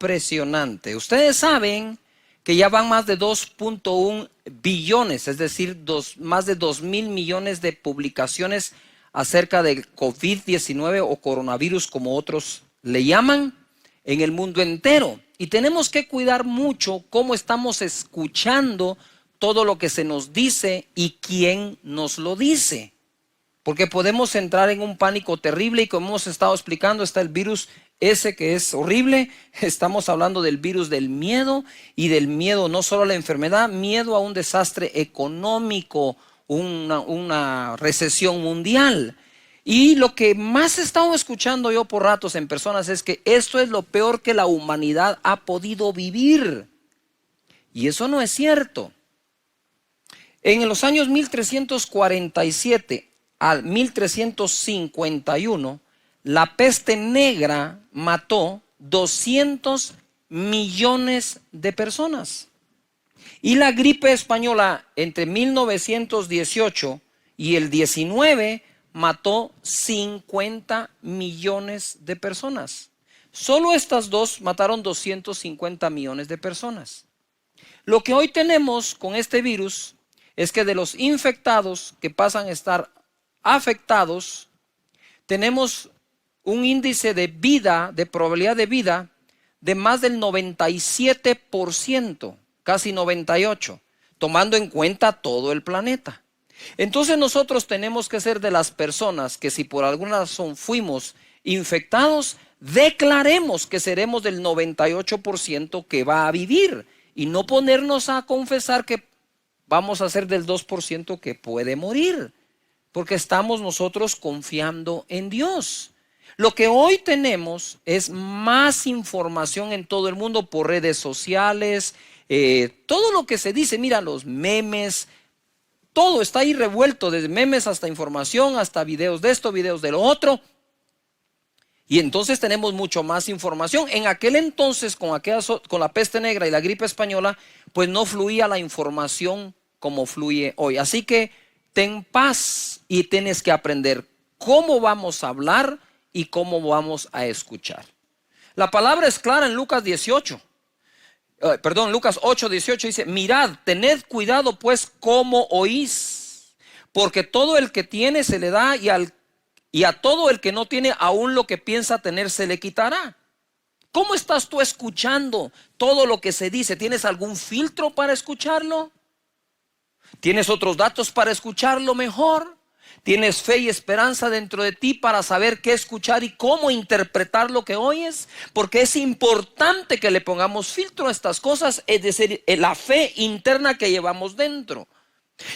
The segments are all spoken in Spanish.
impresionante. Ustedes saben que ya van más de 2.1 billones, es decir, más de 2.000 millones de publicaciones acerca del COVID-19 o coronavirus, como otros le llaman, en el mundo entero. Y tenemos que cuidar mucho cómo estamos escuchando todo lo que se nos dice y quién nos lo dice. Porque podemos entrar en un pánico terrible y, como hemos estado explicando, está el virus ese que es horrible. Estamos hablando del virus del miedo, y del miedo no solo a la enfermedad, miedo a un desastre económico, una recesión mundial. Y lo que más he estado escuchando yo por ratos en personas es que esto es lo peor que la humanidad ha podido vivir. Y eso no es cierto. En los años 1347 al 1351, la peste negra mató 200 millones de personas. Y la gripe española entre 1918 y el 19 mató 50 millones de personas. Solo estas dos mataron 250 millones de personas. Lo que hoy tenemos con este virus es que de los infectados que pasan a estar afectados, tenemos un índice de vida, de probabilidad de vida, de más del 97%, casi 98%, tomando en cuenta todo el planeta. Entonces nosotros tenemos que ser de las personas que, si por alguna razón fuimos infectados, declaremos que seremos del 98% que va a vivir, y no ponernos a confesar que vamos a ser del 2% que puede morir, porque estamos nosotros confiando en Dios. Lo que hoy tenemos es más información en todo el mundo por redes sociales, todo lo que se dice, mira, los memes, todo está ahí revuelto, desde memes hasta información, hasta videos de esto, videos de lo otro. Y entonces tenemos mucho más información. En aquel entonces, con la peste negra y la gripe española, pues no fluía la información como fluye hoy. Así que ten paz y tienes que aprender cómo vamos a hablar y cómo vamos a escuchar. La palabra es clara en Lucas 8:18 dice: mirad, tened cuidado pues cómo oís, porque todo el que tiene se le da, y a todo el que no tiene, aún lo que piensa tener se le quitará. ¿Cómo estás tú escuchando todo lo que se dice? ¿Tienes algún filtro para escucharlo? ¿Tienes otros datos para escucharlo mejor? ¿Tienes fe y esperanza dentro de ti para saber qué escuchar y cómo interpretar lo que oyes? Porque es importante que le pongamos filtro a estas cosas, es decir, la fe interna que llevamos dentro.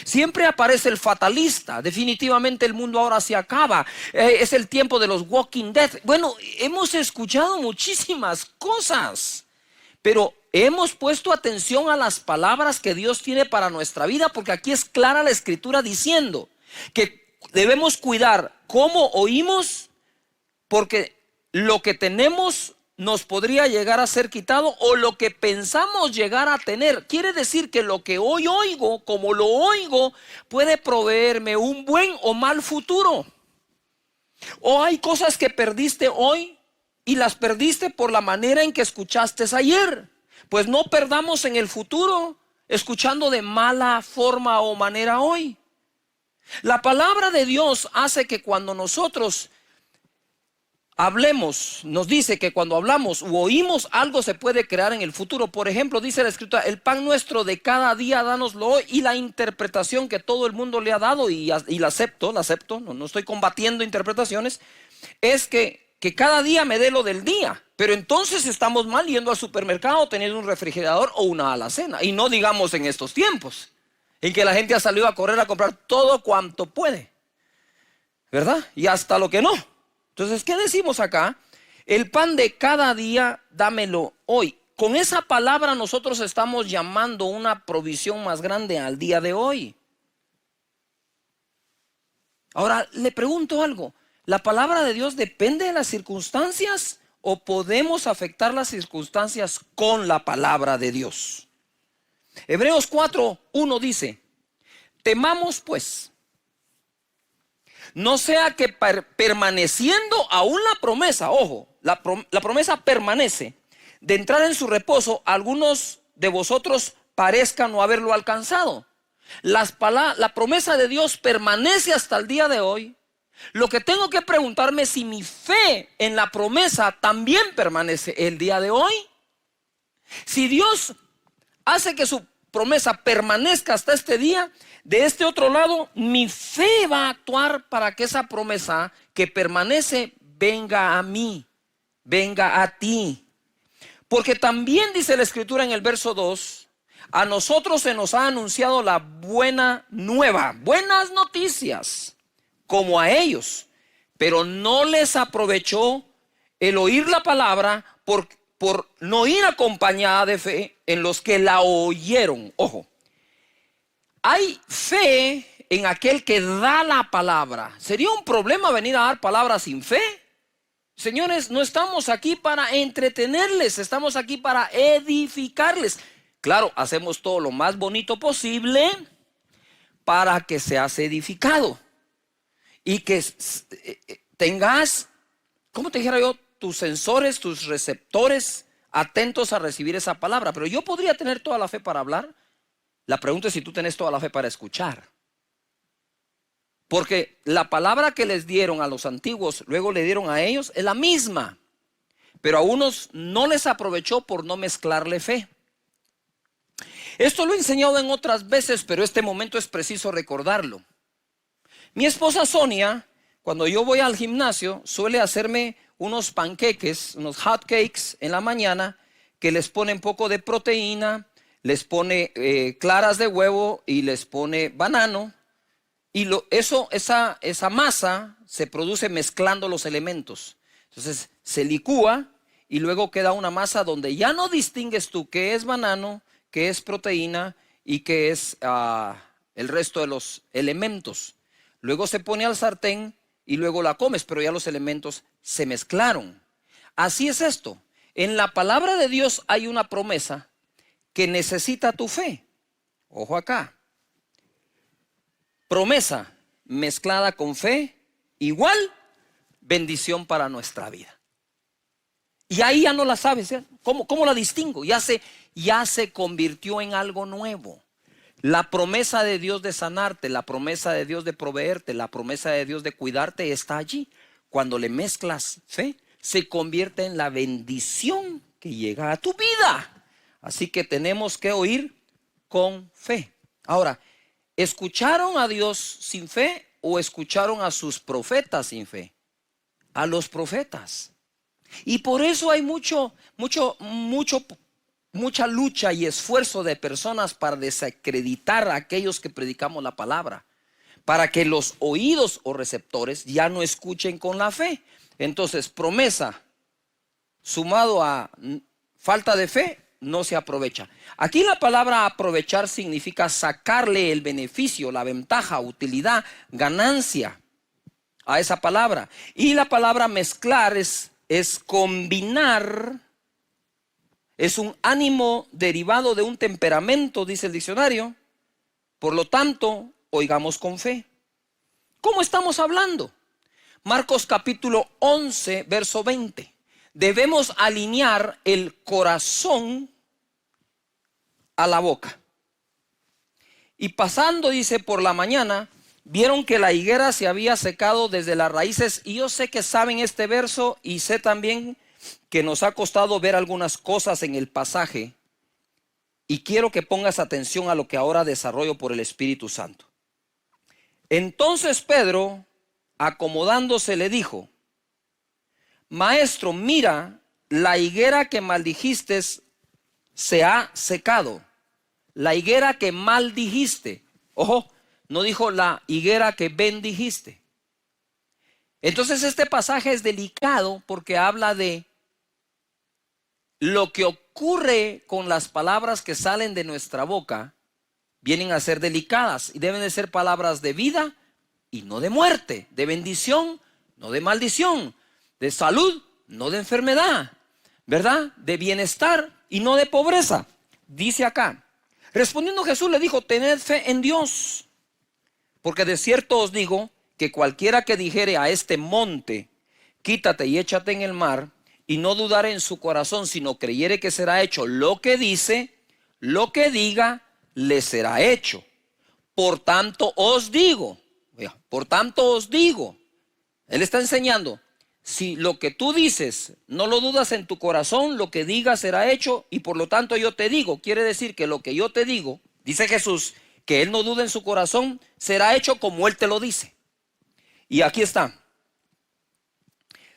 Siempre aparece el fatalista: definitivamente el mundo ahora se acaba, es el tiempo de los Walking Dead. Bueno, hemos escuchado muchísimas cosas, pero hemos puesto atención a las palabras que Dios tiene para nuestra vida, porque aquí es clara la escritura diciendo que debemos cuidar cómo oímos, porque lo que tenemos nos podría llegar a ser quitado, o lo que pensamos llegar a tener. Quiere decir que lo que hoy oigo, como lo oigo, puede proveerme un buen o mal futuro. O hay cosas que perdiste hoy y las perdiste por la manera en que escuchaste ayer. Pues no perdamos en el futuro escuchando de mala forma o manera hoy. La palabra de Dios hace que cuando nosotros hablemos, nos dice que cuando hablamos u oímos, algo se puede crear en el futuro. Por ejemplo, dice la escritura: el pan nuestro de cada día dánoslo hoy. Y la interpretación que todo el mundo le ha dado, y la acepto, no estoy combatiendo interpretaciones, es que cada día me dé lo del día. Pero entonces estamos mal yendo al supermercado, teniendo un refrigerador o una alacena. Y no digamos en estos tiempos en que la gente ha salido a correr a comprar todo cuanto puede, ¿verdad? Y hasta lo que no. Entonces, ¿qué decimos acá? El pan de cada día, dámelo hoy. Con esa palabra nosotros estamos llamando una provisión más grande al día de hoy. Ahora, le pregunto algo: ¿la palabra de Dios depende de las circunstancias, o podemos afectar las circunstancias con la palabra de Dios? Hebreos 4:1 dice: temamos pues, no sea que permaneciendo aún la promesa, ojo, la promesa permanece, de entrar en su reposo, algunos de vosotros parezcan no haberlo alcanzado. La promesa de Dios permanece hasta el día de hoy. Lo que tengo que preguntarme es si mi fe en la promesa también permanece el día de hoy. Si Dios hace que su promesa permanezca hasta este día, de este otro lado, mi fe va a actuar para que esa promesa que permanece venga a mí, venga a ti. Porque también dice la Escritura en el verso 2, a nosotros se nos ha anunciado la buena nueva, buenas noticias, como a ellos, pero no les aprovechó el oír la palabra por no ir acompañada de fe en los que la oyeron. Ojo, hay fe en aquel que da la palabra. ¿Sería un problema venir a dar palabra sin fe? Señores, no estamos aquí para entretenerles, estamos aquí para edificarles. Claro, hacemos todo lo más bonito posible para que seas edificado y que tengas, ¿cómo te dijera yo? Tus sensores, tus receptores atentos a recibir esa palabra. Pero yo podría tener toda la fe para hablar. La pregunta es si tú tienes toda la fe para escuchar. Porque la palabra que les dieron a los antiguos, luego le dieron a ellos, es la misma. Pero a unos no les aprovechó por no mezclarle fe. Esto lo he enseñado en otras veces, pero este momento es preciso recordarlo. Mi esposa Sonia, cuando yo voy al gimnasio, suele hacerme unos panqueques, unos hot cakes en la mañana, que les pone un poco de proteína, les pone claras de huevo y les pone banano. Y esa masa se produce mezclando los elementos. Entonces se licúa y luego queda una masa donde ya no distingues tú qué es banano, qué es proteína y qué es el resto de los elementos. Luego se pone al sartén y luego la comes, pero ya los elementos se mezclaron. Así es esto. En la palabra de Dios hay una promesa que necesita tu fe. Ojo acá. Promesa mezclada con fe, igual bendición para nuestra vida. Y ahí ya no la sabes, ¿eh? ¿Cómo la distingo? Ya se convirtió en algo nuevo. La promesa de Dios de sanarte, la promesa de Dios de proveerte, la promesa de Dios de cuidarte está allí. Cuando le mezclas fe, se convierte en la bendición que llega a tu vida. Así que tenemos que oír con fe. Ahora, ¿escucharon a Dios sin fe o escucharon a sus profetas sin fe? A los profetas. Y por eso hay mucha lucha y esfuerzo de personas para desacreditar a aquellos que predicamos la palabra, para que los oídos o receptores ya no escuchen con la fe. Entonces, promesa sumado a falta de fe no se aprovecha. Aquí la palabra aprovechar significa sacarle el beneficio, la ventaja, utilidad, ganancia a esa palabra. Y la palabra mezclar es combinar. Es un ánimo derivado de un temperamento, dice el diccionario. Por lo tanto, oigamos con fe. ¿Cómo estamos hablando? Marcos capítulo 11, verso 20. Debemos alinear el corazón a la boca. Y pasando, dice, por la mañana, vieron que la higuera se había secado desde las raíces. Y yo sé que saben este verso y sé también que nos ha costado ver algunas cosas en el pasaje, y quiero que pongas atención a lo que ahora desarrollo por el Espíritu Santo. Entonces Pedro, acomodándose, le dijo: Maestro, mira, la higuera que maldijiste se ha secado. La higuera que maldijiste. Ojo, no dijo la higuera que bendijiste. Entonces este pasaje es delicado porque habla de lo que ocurre con las palabras que salen de nuestra boca. Vienen a ser delicadas y deben de ser palabras de vida y no de muerte, de bendición, no de maldición, de salud, no de enfermedad, ¿verdad? De bienestar y no de pobreza. Dice acá, respondiendo Jesús le dijo: tened fe en Dios, porque de cierto os digo que cualquiera que dijere a este monte, quítate y échate en el mar, y no dudare en su corazón, sino creyere que será hecho lo que dice, lo que diga, le será hecho. Por tanto os digo, él está enseñando, si lo que tú dices no lo dudas en tu corazón, lo que digas será hecho, y por lo tanto yo te digo, quiere decir que lo que yo te digo, dice Jesús, que él no duda en su corazón, será hecho como él te lo dice. Y aquí está.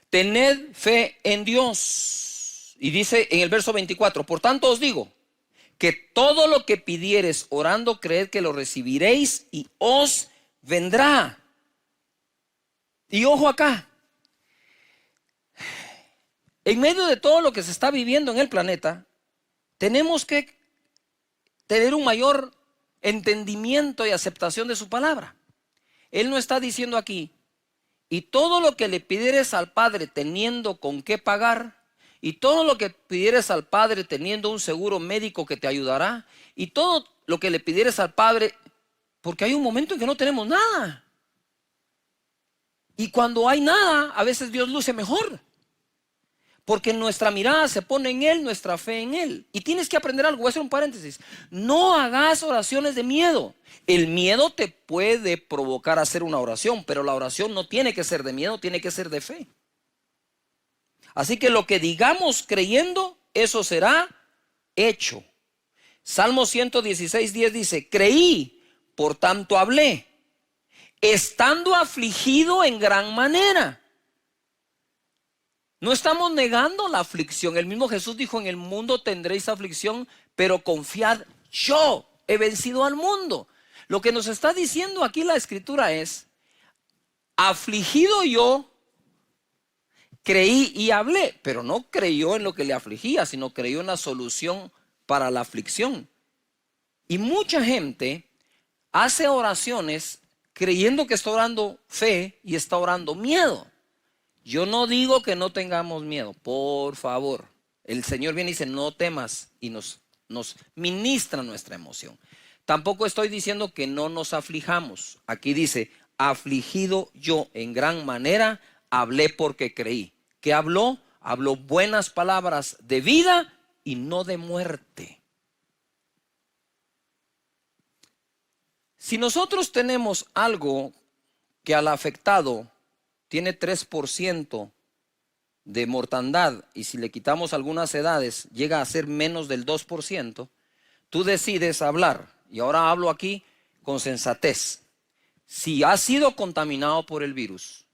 Tened fe en Dios. Y dice en el verso 24, por tanto os digo, que todo lo que pidiereis orando, creed que lo recibiréis y os vendrá. Y ojo acá, en medio de todo lo que se está viviendo en el planeta, tenemos que tener un mayor entendimiento y aceptación de su palabra. Él no está diciendo aquí, y todo lo que le pidieres al Padre teniendo con qué pagar, y todo lo que pidieres al Padre teniendo un seguro médico que te ayudará, y todo lo que le pidieres al Padre, porque hay un momento en que no tenemos nada. Y cuando hay nada, a veces Dios luce mejor. Porque nuestra mirada se pone en Él, nuestra fe en Él. Y tienes que aprender algo, voy a hacer un paréntesis. No hagas oraciones de miedo. El miedo te puede provocar a hacer una oración, pero la oración no tiene que ser de miedo, tiene que ser de fe. Así que lo que digamos creyendo, eso será hecho. Salmo 116:10 dice, creí, por tanto hablé, estando afligido en gran manera. No estamos negando la aflicción. El mismo Jesús dijo, en el mundo tendréis aflicción, pero confiad, yo he vencido al mundo. Lo que nos está diciendo aquí la Escritura es, afligido yo, creí y hablé, pero no creyó en lo que le afligía, sino creyó en la solución para la aflicción. Y mucha gente hace oraciones creyendo que está orando fe y está orando miedo. Yo no digo que no tengamos miedo, por favor. El Señor viene y dice, no temas, y nos ministra nuestra emoción. Tampoco estoy diciendo que no nos aflijamos. Aquí dice, afligido yo en gran manera, hablé porque creí. ¿Qué habló? Habló buenas palabras de vida y no de muerte. Si nosotros tenemos algo que al afectado tiene 3% de mortandad, y si le quitamos algunas edades llega a ser menos del 2%, tú decides hablar, y ahora hablo aquí con sensatez. Si has sido contaminado por el virus,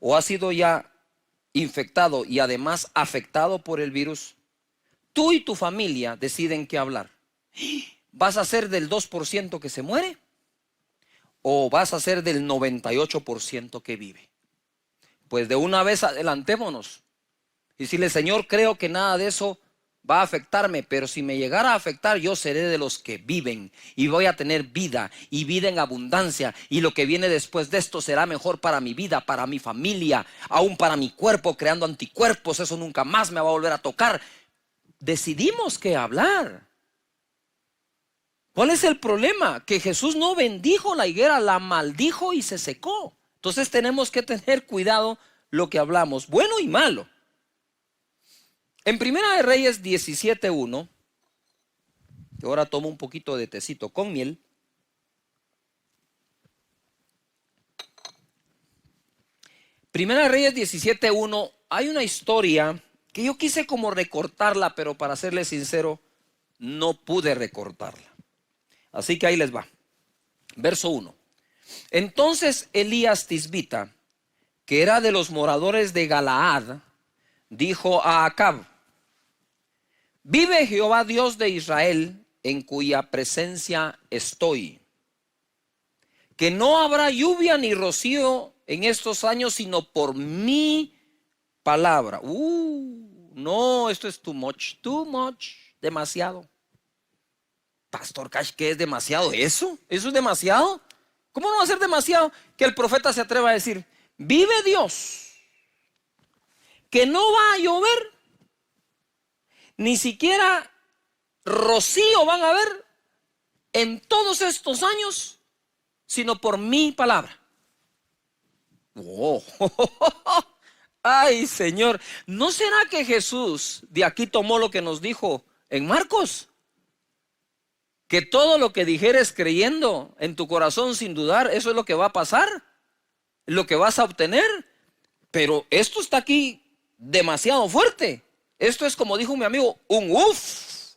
o has sido ya infectado y además afectado por el virus, tú y tu familia deciden qué hablar. ¿Vas a ser del 2% que se muere? ¿O vas a ser del 98% que vive? Pues de una vez adelantémonos y decirle, Señor, creo que nada de eso va a afectarme, pero si me llegara a afectar, yo seré de los que viven y voy a tener vida y vida en abundancia, y lo que viene después de esto será mejor para mi vida, para mi familia, aún para mi cuerpo, creando anticuerpos. Eso nunca más me va a volver a tocar. Decidimos qué hablar. ¿Cuál es el problema? Que Jesús no bendijo la higuera, la maldijo y se secó. Entonces tenemos que tener cuidado lo que hablamos, bueno y malo. En Primera de Reyes 17:1, que ahora tomo un poquito de tecito con miel. Primera de Reyes 17:1, hay una historia que yo quise como recortarla, pero para serles sincero, no pude recortarla. Así que ahí les va. Verso 1. Entonces Elías Tisbita, que era de los moradores de Galaad, dijo a Acab, vive Jehová Dios de Israel, en cuya presencia estoy, que no habrá lluvia ni rocío en estos años, sino por mi palabra. No, esto es too much, demasiado. Pastor Cash, ¿qué es demasiado? ¿Eso es demasiado? ¿Cómo no va a ser demasiado que el profeta se atreva a decir, vive Dios, que no va a llover, ni siquiera rocío van a haber en todos estos años, sino por mi palabra? Ay, Señor, ¿no será que Jesús de aquí tomó lo que nos dijo en Marcos? Que todo lo que dijeres creyendo en tu corazón sin dudar, eso es lo que va a pasar, lo que vas a obtener. Pero esto está aquí demasiado fuerte. Esto es, como dijo mi amigo, un uff.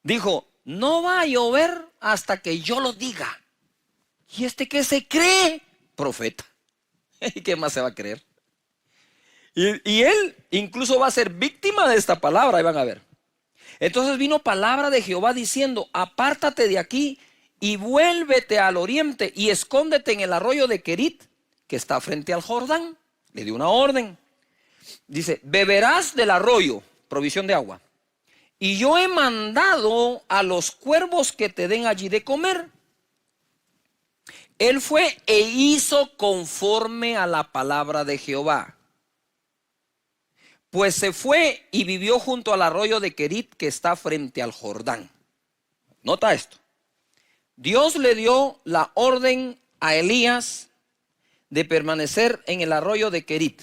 Dijo, no va a llover hasta que yo lo diga. ¿Y este qué se cree? Profeta. ¿Y qué más se va a creer? Y él incluso va a ser víctima de esta palabra, ahí van a ver. Entonces vino palabra de Jehová diciendo, apártate de aquí y vuélvete al oriente y escóndete en el arroyo de Querit, que está frente al Jordán. Le dio una orden. Dice, beberás del arroyo, provisión de agua. Y yo he mandado a los cuervos que te den allí de comer. Él fue e hizo conforme a la palabra de Jehová. Pues se fue y vivió junto al arroyo de Querit que está frente al Jordán. Nota esto. Dios le dio la orden a Elías de permanecer en el arroyo de Querit.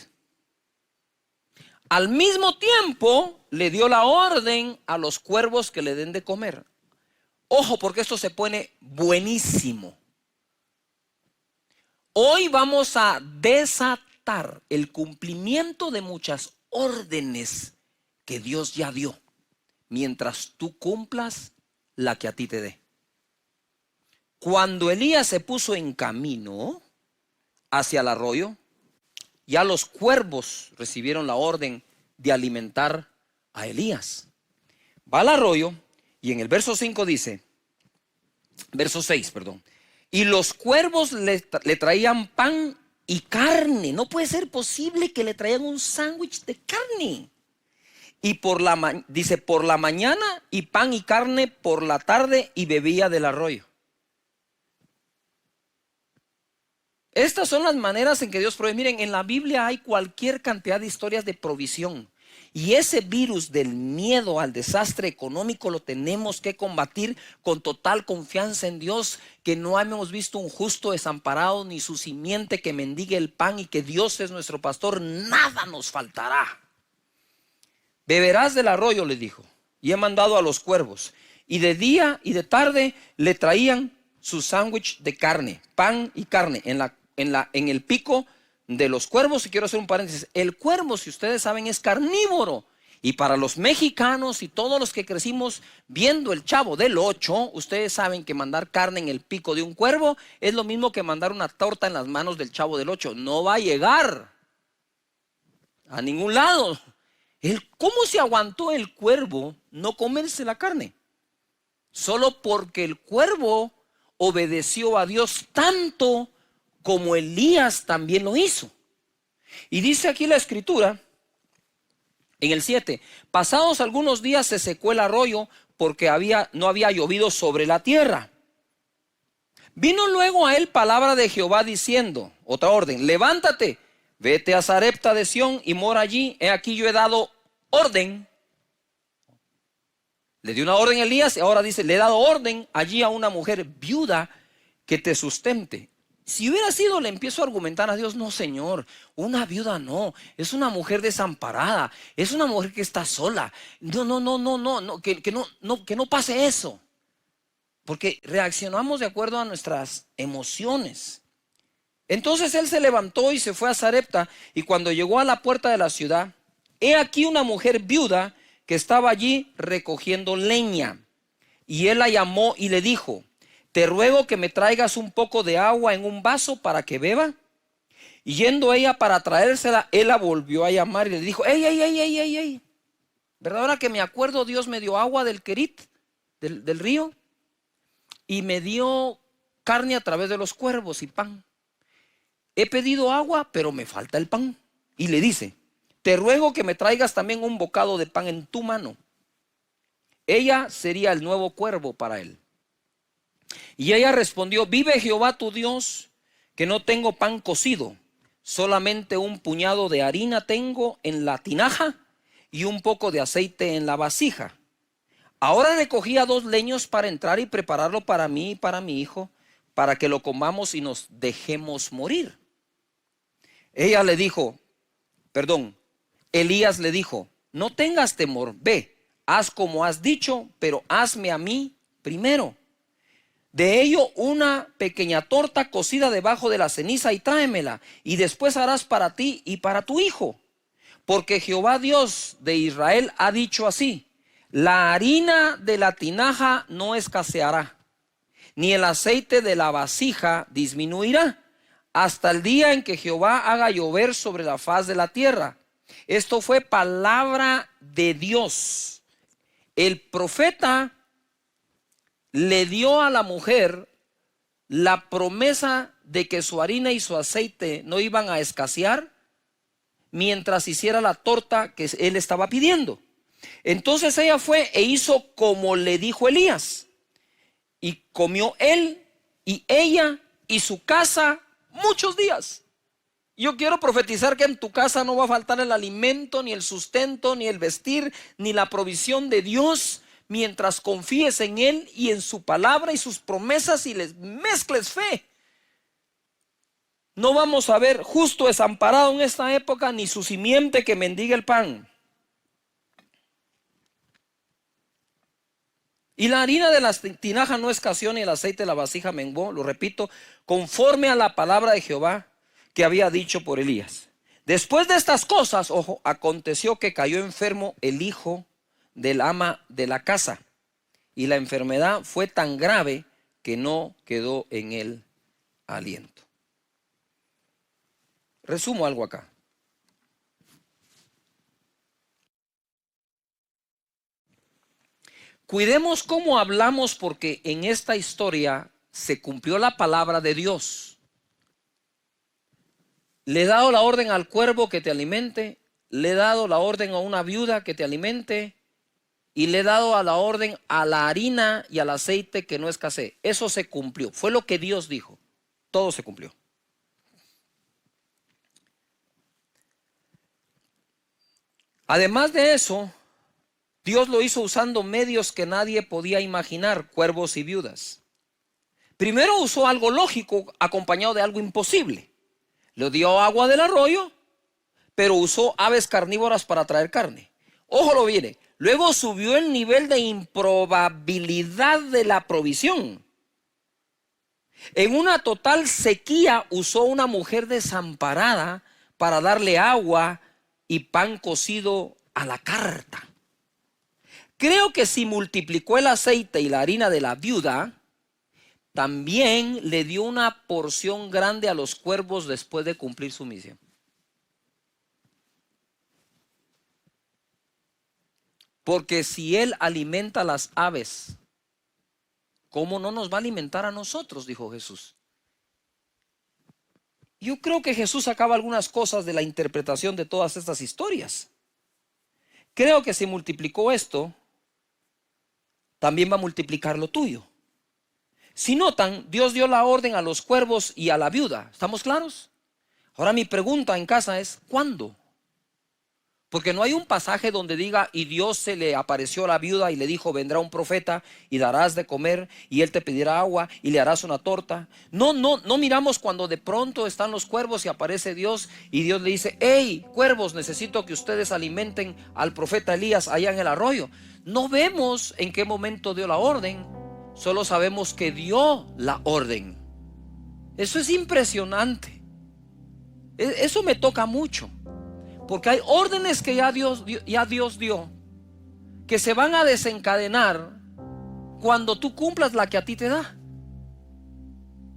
Al mismo tiempo le dio la orden a los cuervos que le den de comer. Ojo, porque esto se pone buenísimo. Hoy vamos a desatar el cumplimiento de muchas órdenes que Dios ya dio, mientras tú cumplas la que a ti te dé. Cuando Elías se puso en camino hacia el arroyo, ya los cuervos recibieron la orden de alimentar a Elías. Va al arroyo y en el verso 5 dice, verso 6, perdón. Y los cuervos le traían pan y carne. No puede ser posible que le traigan un sándwich de carne. Y dice, por la mañana y pan y carne por la tarde y bebía del arroyo. Estas son las maneras en que Dios provee. Miren, en la Biblia hay cualquier cantidad de historias de provisión. Y ese virus del miedo al desastre económico lo tenemos que combatir con total confianza en Dios, que no hemos visto un justo desamparado ni su simiente que mendigue el pan, y que Dios es nuestro pastor, nada nos faltará. Beberás del arroyo, le dijo, y he mandado a los cuervos. Y de día y de tarde le traían su sándwich de carne, pan y carne en el pico de los cuervos. Y quiero hacer un paréntesis, el cuervo, si ustedes saben, es carnívoro, y para los mexicanos y todos los que crecimos viendo el Chavo del 8, ustedes saben que mandar carne en el pico de un cuervo es lo mismo que mandar una torta en las manos del Chavo del 8. No va a llegar a ningún lado. ¿Cómo se aguantó el cuervo no comerse la carne? Solo porque el cuervo obedeció a Dios tanto como Elías también lo hizo. Y dice aquí la escritura, en el 7, pasados algunos días se secó el arroyo porque no había llovido sobre la tierra. Vino luego a él palabra de Jehová diciendo, otra orden, levántate, vete a Sarepta de Sión y mora allí. He aquí yo he dado orden. Le dio una orden a Elías y ahora dice, le he dado orden allí a una mujer viuda que te sustente. Si hubiera sido, le empiezo a argumentar a Dios, no, Señor, una viuda no, es una mujer desamparada, es una mujer que está sola. No, que no pase eso. Porque reaccionamos de acuerdo a nuestras emociones. Entonces él se levantó y se fue a Sarepta, y cuando llegó a la puerta de la ciudad, he aquí una mujer viuda que estaba allí recogiendo leña. Y él la llamó y le dijo, te ruego que me traigas un poco de agua en un vaso para que beba. Y yendo ella para traérsela, él la volvió a llamar y le dijo, ey, ¿verdad? Ahora que me acuerdo, Dios me dio agua del Querit, del río, y me dio carne a través de los cuervos y pan. He pedido agua, pero me falta el pan. Y le dice, te ruego que me traigas también un bocado de pan en tu mano. Ella sería el nuevo cuervo para él. Y ella respondió, vive Jehová tu Dios, que no tengo pan cocido, solamente un puñado de harina tengo en la tinaja y un poco de aceite en la vasija. Ahora recogía 2 leños para entrar y prepararlo para mí y para mi hijo, para que lo comamos y nos dejemos morir. Ella le dijo, perdón, Elías le dijo, no tengas temor, ve, haz como has dicho, pero hazme a mí primero de ello una pequeña torta cocida debajo de la ceniza y tráemela, y después harás para ti y para tu hijo. Porque Jehová Dios de Israel ha dicho así, la harina de la tinaja no escaseará, ni el aceite de la vasija disminuirá, hasta el día en que Jehová haga llover sobre la faz de la tierra. Esto fue palabra de Dios. El profeta le dio a la mujer la promesa de que su harina y su aceite no iban a escasear mientras hiciera la torta que él estaba pidiendo. Entonces ella fue e hizo como le dijo Elías, y comió él y ella y su casa muchos días. Yo quiero profetizar que en tu casa no va a faltar el alimento, ni el sustento, ni el vestir, ni la provisión de Dios, mientras confíes en Él y en su palabra y sus promesas y les mezcles fe. No vamos a ver justo desamparado en esta época, ni su simiente que mendigue el pan. Y la harina de la tinaja no escaseó, ni el aceite de la vasija menguó, lo repito, conforme a la palabra de Jehová que había dicho por Elías. Después de estas cosas, ojo, aconteció que cayó enfermo el hijo del ama de la casa, y la enfermedad fue tan grave que no quedó en él aliento. Resumo algo acá. Cuidemos cómo hablamos, porque en esta historia se cumplió la palabra de Dios. Le he dado la orden al cuervo que te alimente, le he dado la orden a una viuda que te alimente, y le he dado a la orden a la harina y al aceite que no escasee. Eso se cumplió, fue lo que Dios dijo, todo se cumplió. Además de eso, Dios lo hizo usando medios que nadie podía imaginar, cuervos y viudas. Primero usó algo lógico acompañado de algo imposible. Le dio agua del arroyo, pero usó aves carnívoras para traer carne. Ojo lo viene. Luego subió el nivel de improbabilidad de la provisión. En una total sequía usó una mujer desamparada para darle agua y pan cocido a la carta. Creo que si multiplicó el aceite y la harina de la viuda, también le dio una porción grande a los cuervos después de cumplir su misión. Porque si Él alimenta a las aves, ¿cómo no nos va a alimentar a nosotros?, dijo Jesús. Yo creo que Jesús sacaba algunas cosas de la interpretación de todas estas historias. Creo que si multiplicó esto, también va a multiplicar lo tuyo. Si notan, Dios dio la orden a los cuervos y a la viuda. ¿Estamos claros? Ahora mi pregunta en casa es, ¿cuándo? Porque no hay un pasaje donde diga, y Dios se le apareció a la viuda y le dijo, vendrá un profeta y darás de comer y él te pedirá agua y le harás una torta. No miramos cuando de pronto están los cuervos y aparece Dios y Dios le dice, hey, cuervos, necesito que ustedes alimenten al profeta Elías allá en el arroyo. No vemos en qué momento dio la orden, solo sabemos que dio la orden. Eso es impresionante. Eso me toca mucho. Porque hay órdenes que ya Dios dio, que se van a desencadenar cuando tú cumplas la que a ti te da.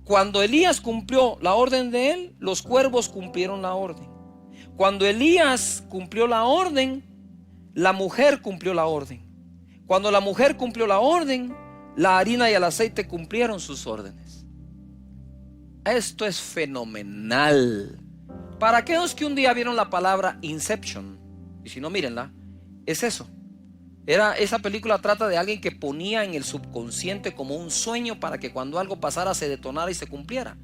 Cuando Elías cumplió la orden de él, los cuervos cumplieron la orden. Cuando Elías cumplió la orden, la mujer cumplió la orden. Cuando la mujer cumplió la orden, la harina y el aceite cumplieron sus órdenes. Esto es fenomenal. Para aquellos que un día vieron la palabra Inception, y si no, mírenla, es eso. Esa película trata de alguien que ponía en el subconsciente como un sueño para que cuando algo pasara se detonara y se cumpliera.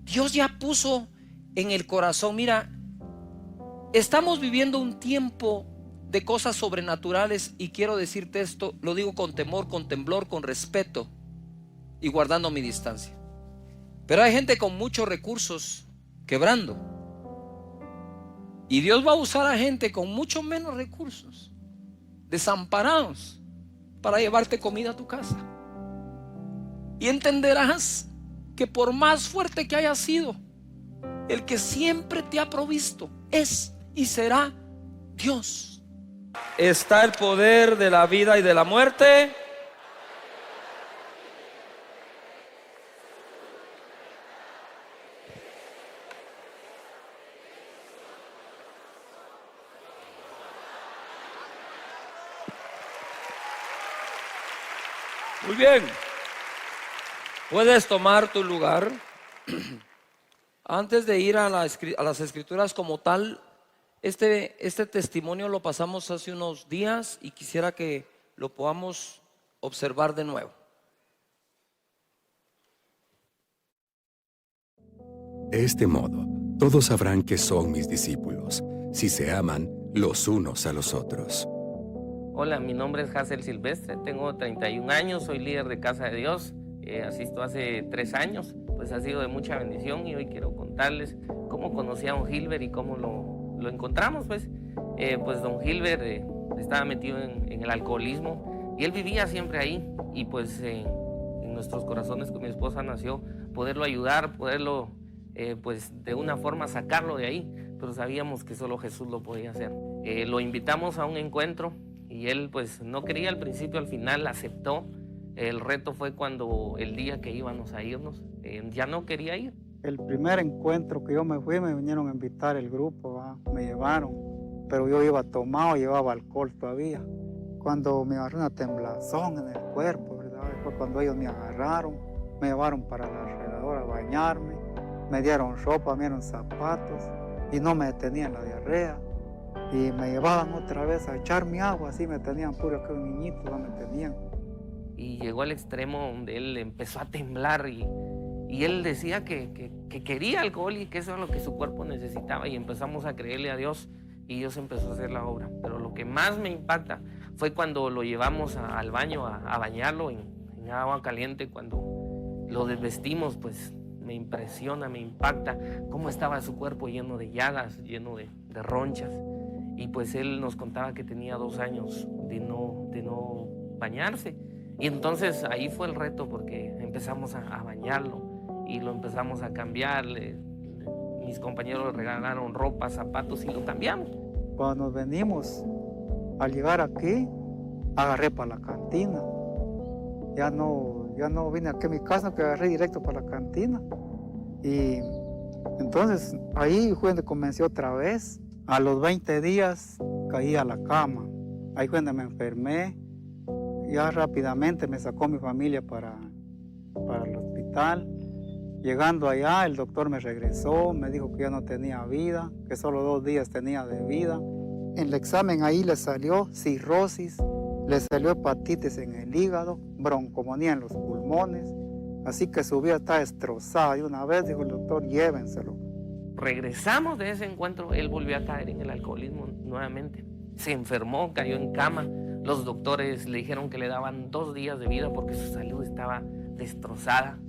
Dios ya puso en el corazón, mira, estamos viviendo un tiempo de cosas sobrenaturales, y quiero decirte esto, lo digo con temor, con temblor, con respeto y guardando mi distancia. Pero hay gente con muchos recursos quebrando. Y Dios va a usar a gente con mucho menos recursos, desamparados, para llevarte comida a tu casa. Y entenderás que por más fuerte que haya sido, el que siempre te ha provisto es y será Dios. Está el poder de la vida y de la muerte. Muy bien. Puedes tomar tu lugar. Antes de ir a las escrituras como tal, este testimonio lo pasamos hace unos días y quisiera que lo podamos observar de nuevo. De este modo, todos sabrán que son mis discípulos, si se aman los unos a los otros. Hola, mi nombre es Hazel Silvestre, tengo 31 años, soy líder de Casa de Dios, asisto hace 3 años, pues ha sido de mucha bendición y hoy quiero contarles cómo conocí a don Gilbert y cómo lo encontramos. Pues don Gilbert estaba metido en el alcoholismo y él vivía siempre ahí y pues en nuestros corazones con mi esposa nació poderlo ayudar, poderlo pues de una forma sacarlo de ahí, pero sabíamos que solo Jesús lo podía hacer. Lo invitamos a un encuentro y él pues no quería al principio, al final aceptó. El reto fue cuando el día que íbamos a irnos, ya no quería ir. El primer encuentro que yo me fui, me vinieron a invitar el grupo, me llevaron, pero yo iba tomado, llevaba alcohol todavía. Cuando me agarró una temblazón en el cuerpo, ¿verdad? Fue cuando ellos me agarraron, me llevaron para la alrededor a bañarme, me dieron ropa, me dieron zapatos y no me detenían la diarrea. Y me llevaban otra vez a echarme agua, así me tenían puro que un niñito, no me tenían. Y llegó al extremo donde él empezó a temblar y él decía que quería alcohol y que eso era lo que su cuerpo necesitaba, y empezamos a creerle a Dios y Dios empezó a hacer la obra. Pero lo que más me impacta fue cuando lo llevamos al baño a bañarlo en agua caliente. Cuando lo desvestimos, pues me impresiona, me impacta cómo estaba su cuerpo lleno de llagas, lleno de ronchas. Y pues él nos contaba que tenía 2 años de no bañarse. Y entonces ahí fue el reto, porque empezamos a bañarlo y lo empezamos a cambiar. Mis compañeros le regalaron ropa, zapatos y lo cambiamos. Cuando nos venimos, al llegar aquí, agarré para la cantina. Ya no vine aquí a mi casa, que agarré directo para la cantina. Y entonces ahí fue donde comencé otra vez. A los 20 días caí a la cama. Ahí fue donde me enfermé. Ya rápidamente me sacó mi familia para el hospital. Llegando allá, el doctor me regresó, me dijo que ya no tenía vida, que solo 2 días tenía de vida. En el examen ahí le salió cirrosis, le salió hepatitis en el hígado, broncomonía en los pulmones. Así que su vida está destrozada. Y una vez dijo el doctor, llévenselo. Regresamos de ese encuentro, él volvió a caer en el alcoholismo nuevamente. Se enfermó, cayó en cama. Los doctores le dijeron que le daban 2 días de vida porque su salud estaba destrozada.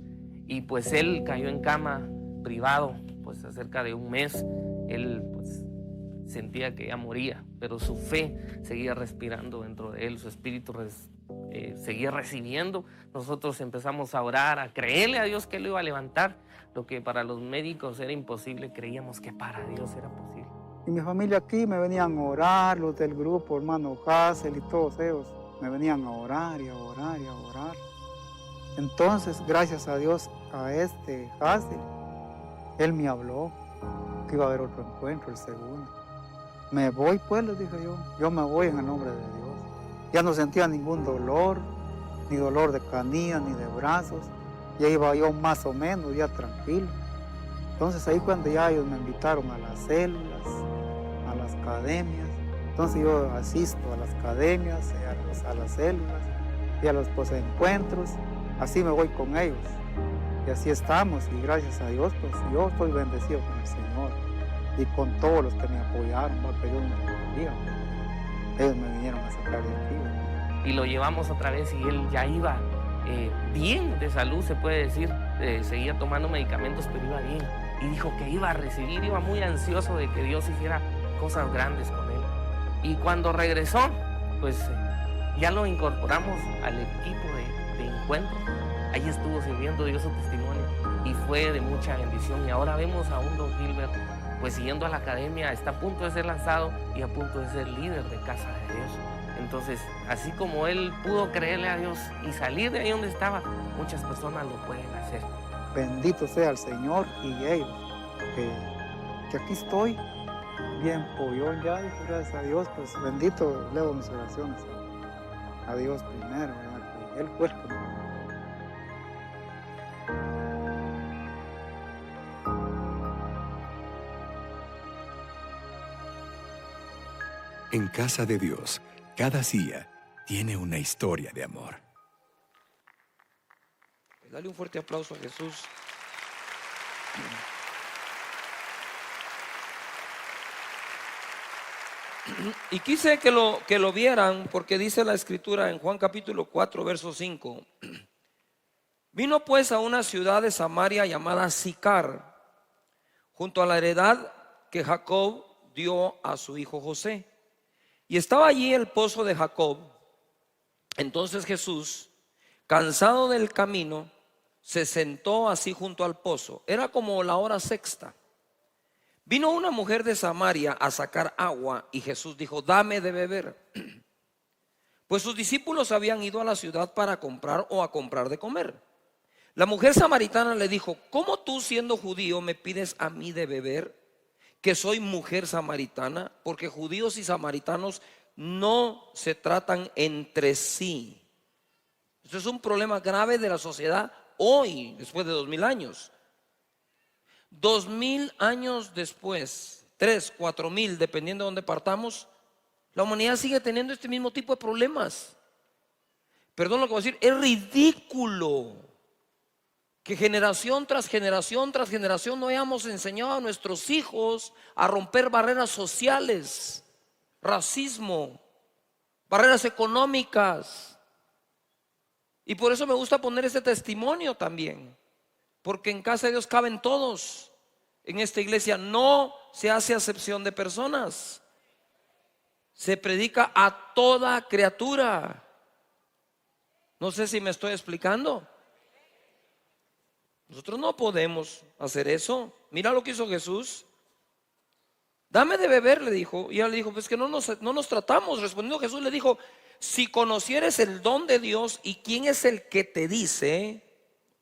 Y pues él cayó en cama privado, pues cerca de 1 mes. Él pues sentía que ya moría, pero su fe seguía respirando dentro de él, su espíritu seguía recibiendo. Nosotros empezamos a orar, a creerle a Dios que él lo iba a levantar. Lo que para los médicos era imposible, creíamos que para Dios era posible. Y mi familia aquí me venían a orar, los del grupo, hermano Hazel y todos ellos, me venían a orar y a orar y a orar. Entonces, gracias a Dios, a este Hazel, él me habló que iba a haber otro encuentro, el segundo. Me voy pues, les dije yo me voy en el nombre de Dios. Ya no sentía ningún dolor, ni dolor de canilla, ni de brazos. Ya iba yo más o menos, ya tranquilo. Entonces ahí cuando ya ellos me invitaron a las células, a las academias. Entonces yo asisto a las academias, a las células y a los encuentros. Así me voy con ellos. Y así estamos, y gracias a Dios, pues yo estoy bendecido con el Señor. Y con todos los que me apoyaron, porque Dios me bendiga. Ellos me vinieron a sacar de aquí. Y lo llevamos otra vez y él ya iba bien de salud, se puede decir. seguía tomando medicamentos, pero iba bien. Y dijo que iba a recibir, iba muy ansioso de que Dios hiciera cosas grandes con él. Y cuando regresó, pues ya lo incorporamos al equipo de encuentro. Ahí estuvo sirviendo, dio su testimonio y fue de mucha bendición. Y ahora vemos a un don Gilbert pues siguiendo a la academia, está a punto de ser lanzado y a punto de ser líder de Casa de Dios. Entonces, así como él pudo creerle a Dios y salir de ahí donde estaba, muchas personas lo pueden hacer. Bendito sea el Señor y ellos, que aquí estoy, bien pollón ya, y gracias a Dios, pues bendito, levo mis oraciones a Dios primero, ¿verdad? Que Él fue el que me... En Casa de Dios, cada día tiene una historia de amor. Dale un fuerte aplauso a Jesús. Y quise que lo vieran porque dice la escritura en Juan capítulo 4 verso 5. Vino pues a una ciudad de Samaria llamada Sicar, junto a la heredad que Jacob dio a su hijo José. Y estaba allí el pozo de Jacob. Entonces Jesús, cansado del camino, se sentó así junto al pozo. Era como la hora sexta. Vino una mujer de Samaria a sacar agua y Jesús dijo: dame de beber. Pues sus discípulos habían ido a la ciudad para comprar o a comprar de comer. La mujer samaritana le dijo: ¿cómo tú, siendo judío, me pides a mí de beber, que soy mujer samaritana? Porque judíos y samaritanos no se tratan entre sí. Esto es un problema grave de la sociedad hoy, después de 2000 años. 2000 años después, 3, 4000, dependiendo de dónde partamos, la humanidad sigue teniendo este mismo tipo de problemas. Perdón lo que voy a decir, es ridículo que generación tras generación tras generación no hayamos enseñado a nuestros hijos a romper barreras sociales, racismo, barreras económicas. Y por eso me gusta poner este testimonio también, porque en Casa de Dios caben todos. En esta iglesia no se hace acepción de personas, se predica a toda criatura. No sé si me estoy explicando. Nosotros no podemos hacer eso. Mira lo que hizo Jesús. Dame de beber, le dijo. Y ella le dijo: pues que no nos tratamos. Respondiendo Jesús le dijo: si conocieres el don de Dios y quién es el que te dice.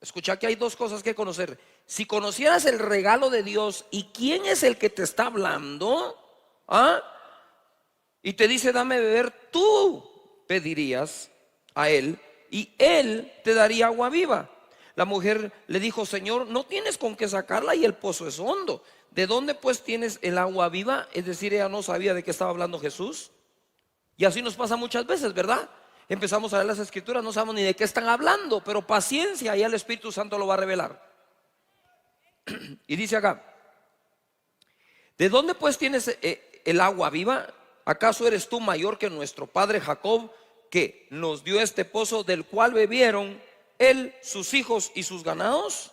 Escucha que hay dos cosas que conocer. Si conocieras el regalo de Dios y quién es el que te está hablando, y te dice: dame de beber, tú pedirías a él y él te daría agua viva. La mujer le dijo: Señor, no tienes con qué sacarla y el pozo es hondo. ¿De dónde pues tienes el agua viva? Es decir, ella no sabía de qué estaba hablando Jesús. Y así nos pasa muchas veces, ¿verdad? Empezamos a leer las escrituras, no sabemos ni de qué están hablando, pero paciencia, y el Espíritu Santo lo va a revelar. Y dice acá: ¿de dónde pues tienes el agua viva? ¿Acaso eres tú mayor que nuestro padre Jacob, que nos dio este pozo, del cual bebieron él, sus hijos y sus ganados?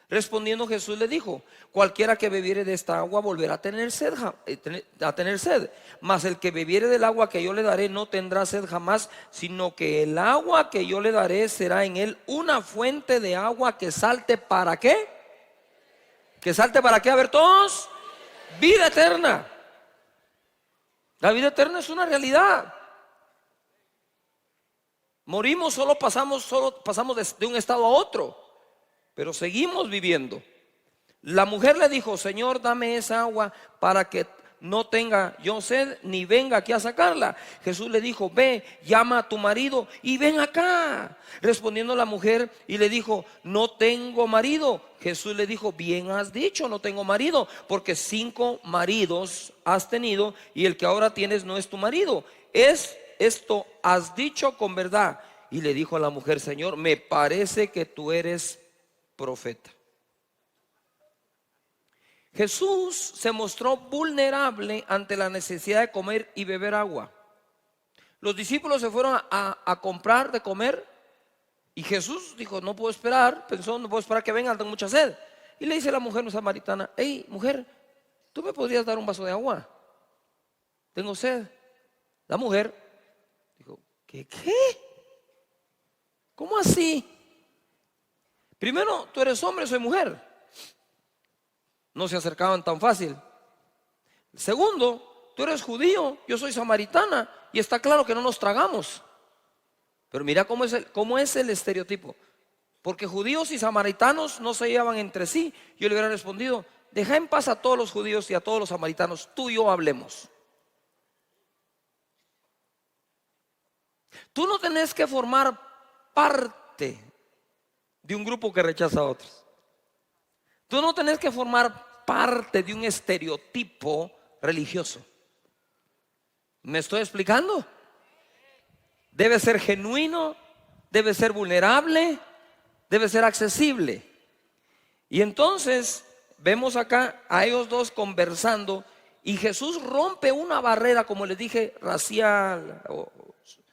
Respondiendo Jesús le dijo: cualquiera que bebiere de esta agua volverá a tener sed, mas el que bebiere del agua que yo le daré no tendrá sed jamás, sino que el agua que yo le daré será en él una fuente de agua que salte. ¿Para qué? ¿Que salte para qué? A ver todos. Vida eterna. La vida eterna es una realidad. Morimos, solo pasamos de un estado a otro, pero seguimos viviendo. La mujer le dijo: Señor, dame esa agua para que no tenga yo sed, ni venga aquí a sacarla. Jesús le dijo: ve, llama a tu marido y ven acá. Respondiendo la mujer y le dijo: no tengo marido. Jesús le dijo: bien has dicho, no tengo marido, porque 5 maridos has tenido y el que ahora tienes no es tu marido. Esto has dicho con verdad. Y le dijo a la mujer: Señor, me parece que tú eres profeta. Jesús se mostró vulnerable ante la necesidad de comer y beber agua. Los discípulos se fueron a comprar de comer Y Jesús dijo, no puedo esperar, pensó, no puedo esperar que vengan, tengo mucha sed. Y le dice a la mujer samaritana, hey, mujer, ¿tú me podrías dar un vaso de agua? Tengo sed. La mujer dijo, ¿qué? ¿Cómo así? Primero, tú eres hombre, soy mujer. No se acercaban tan fácil. Segundo, tú eres judío, yo soy samaritana, y está claro que no nos tragamos. Pero mira cómo es el estereotipo. Porque judíos y samaritanos no se llevan entre sí. Yo le hubiera respondido, deja en paz a todos los judíos y a todos los samaritanos, tú y yo hablemos. Tú no tenés que formar parte de un grupo que rechaza a otros. Tú no tenés que formar parte de un estereotipo religioso. ¿Me estoy explicando? Debe ser genuino, debe ser vulnerable, debe ser accesible. Y entonces vemos acá a ellos dos conversando y Jesús rompe una barrera, como les dije, racial o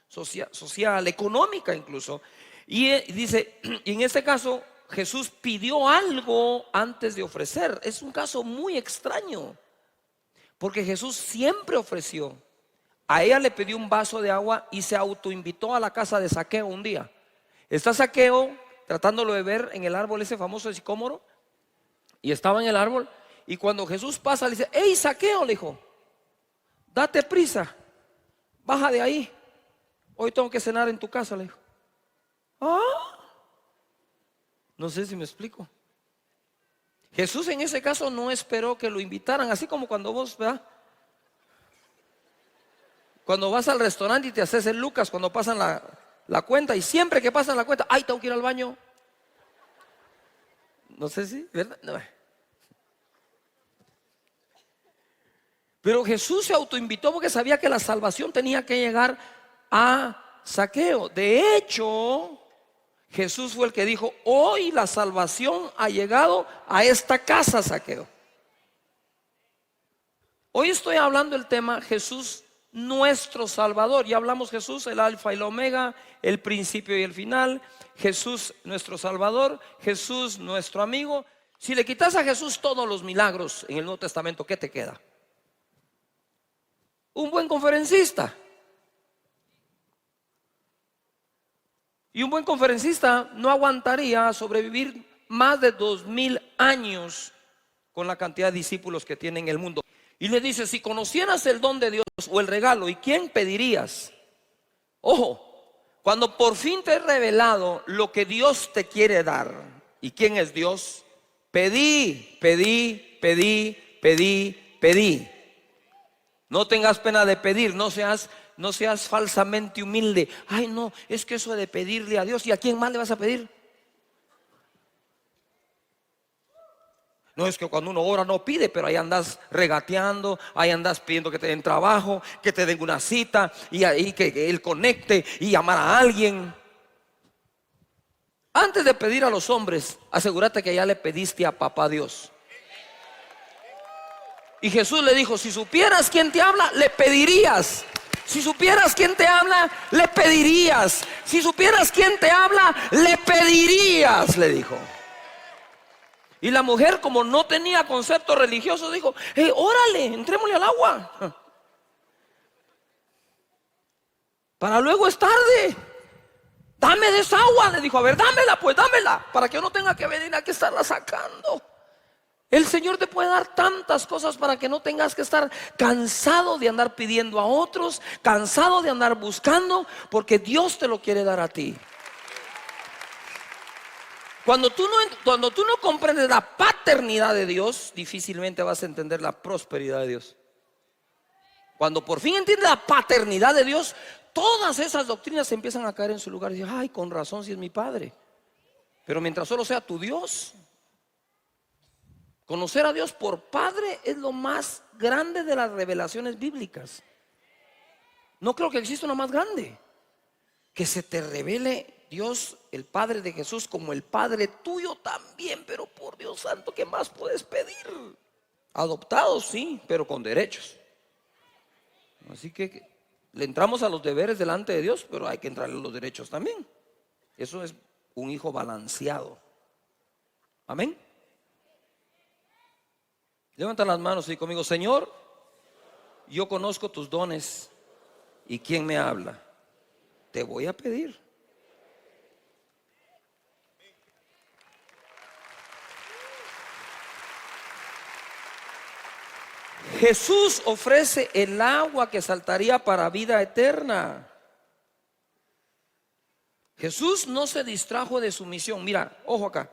social, económica incluso. Y dice, y en este caso Jesús pidió algo antes de ofrecer. Es un caso muy extraño, porque Jesús siempre ofreció. A ella le pidió un vaso de agua y se autoinvitó a la casa de Zaqueo un día. Está Zaqueo tratándolo de ver en el árbol ese famoso de sicómoro, y estaba en el árbol, y cuando Jesús pasa le dice, hey Zaqueo, le dijo, date prisa, baja de ahí, hoy tengo que cenar en tu casa, le dijo. No sé si me explico. Jesús en ese caso no esperó que lo invitaran, así como cuando vos, ¿verdad? Cuando vas al restaurante y te haces el Lucas cuando pasan la cuenta, y siempre que pasan la cuenta, ay, tengo que ir al baño. No sé si, ¿verdad? No. Pero Jesús se autoinvitó porque sabía que la salvación tenía que llegar a Zaqueo. De hecho, Jesús fue el que dijo, hoy la salvación ha llegado a esta casa, Zaqueo. Hoy estoy hablando del tema Jesús nuestro Salvador. Ya hablamos Jesús, el alfa y el omega, el principio y el final. Jesús nuestro Salvador, Jesús nuestro amigo. Si le quitas a Jesús todos los milagros en el Nuevo Testamento, ¿qué te queda? Un buen conferencista. Y un buen conferencista no aguantaría sobrevivir más de 2000 años con la cantidad de discípulos que tiene en el mundo. Y le dice, si conocieras el don de Dios o el regalo, ¿y quién pedirías? Ojo, cuando por fin te he revelado lo que Dios te quiere dar, ¿y quién es Dios? Pedí, pedí, pedí, pedí, pedí. No tengas pena de pedir, no seas falsamente humilde. Ay, no, es que eso de pedirle a Dios, ¿y a quién más le vas a pedir? No, es que cuando uno ora no pide, pero ahí andas regateando, ahí andas pidiendo que te den trabajo, que te den una cita, y ahí que Él conecte y llamar a alguien. Antes de pedir a los hombres, asegúrate que ya le pediste a papá Dios. Y Jesús le dijo, si supieras quién te habla, le pedirías. Si supieras quién te habla, le pedirías. Si supieras quién te habla, le pedirías, le dijo. Y la mujer, como no tenía concepto religioso, dijo, hey, órale, entrémosle al agua. Para luego es tarde. Dame de esa agua, le dijo. A ver, dámela, pues dámela, para que yo no tenga que venir aquí a estarla sacando. El Señor te puede dar tantas cosas para que no tengas que estar cansado de andar pidiendo a otros, cansado de andar buscando, porque Dios te lo quiere dar a ti. Cuando tú no comprendes la paternidad de Dios, difícilmente vas a entender la prosperidad de Dios. Cuando por fin entiendes la paternidad de Dios, todas esas doctrinas empiezan a caer en su lugar. Y dices, ay, con razón, si es mi Padre. Pero mientras solo sea tu Dios, conocer a Dios por Padre es lo más grande de las revelaciones bíblicas. No creo que exista una más grande. Que se te revele Dios, el Padre de Jesús, como el Padre tuyo también. Pero por Dios santo, ¿qué más puedes pedir? Adoptados, sí, pero con derechos. Así que le entramos a los deberes delante de Dios, pero hay que entrarle a los derechos también. Eso es un hijo balanceado. Amén. Levanta las manos y conmigo: Señor, yo conozco tus dones y quién me habla. Te voy a pedir. Jesús ofrece el agua que saltaría para vida eterna. Jesús no se distrajo de su misión. Mira, ojo acá.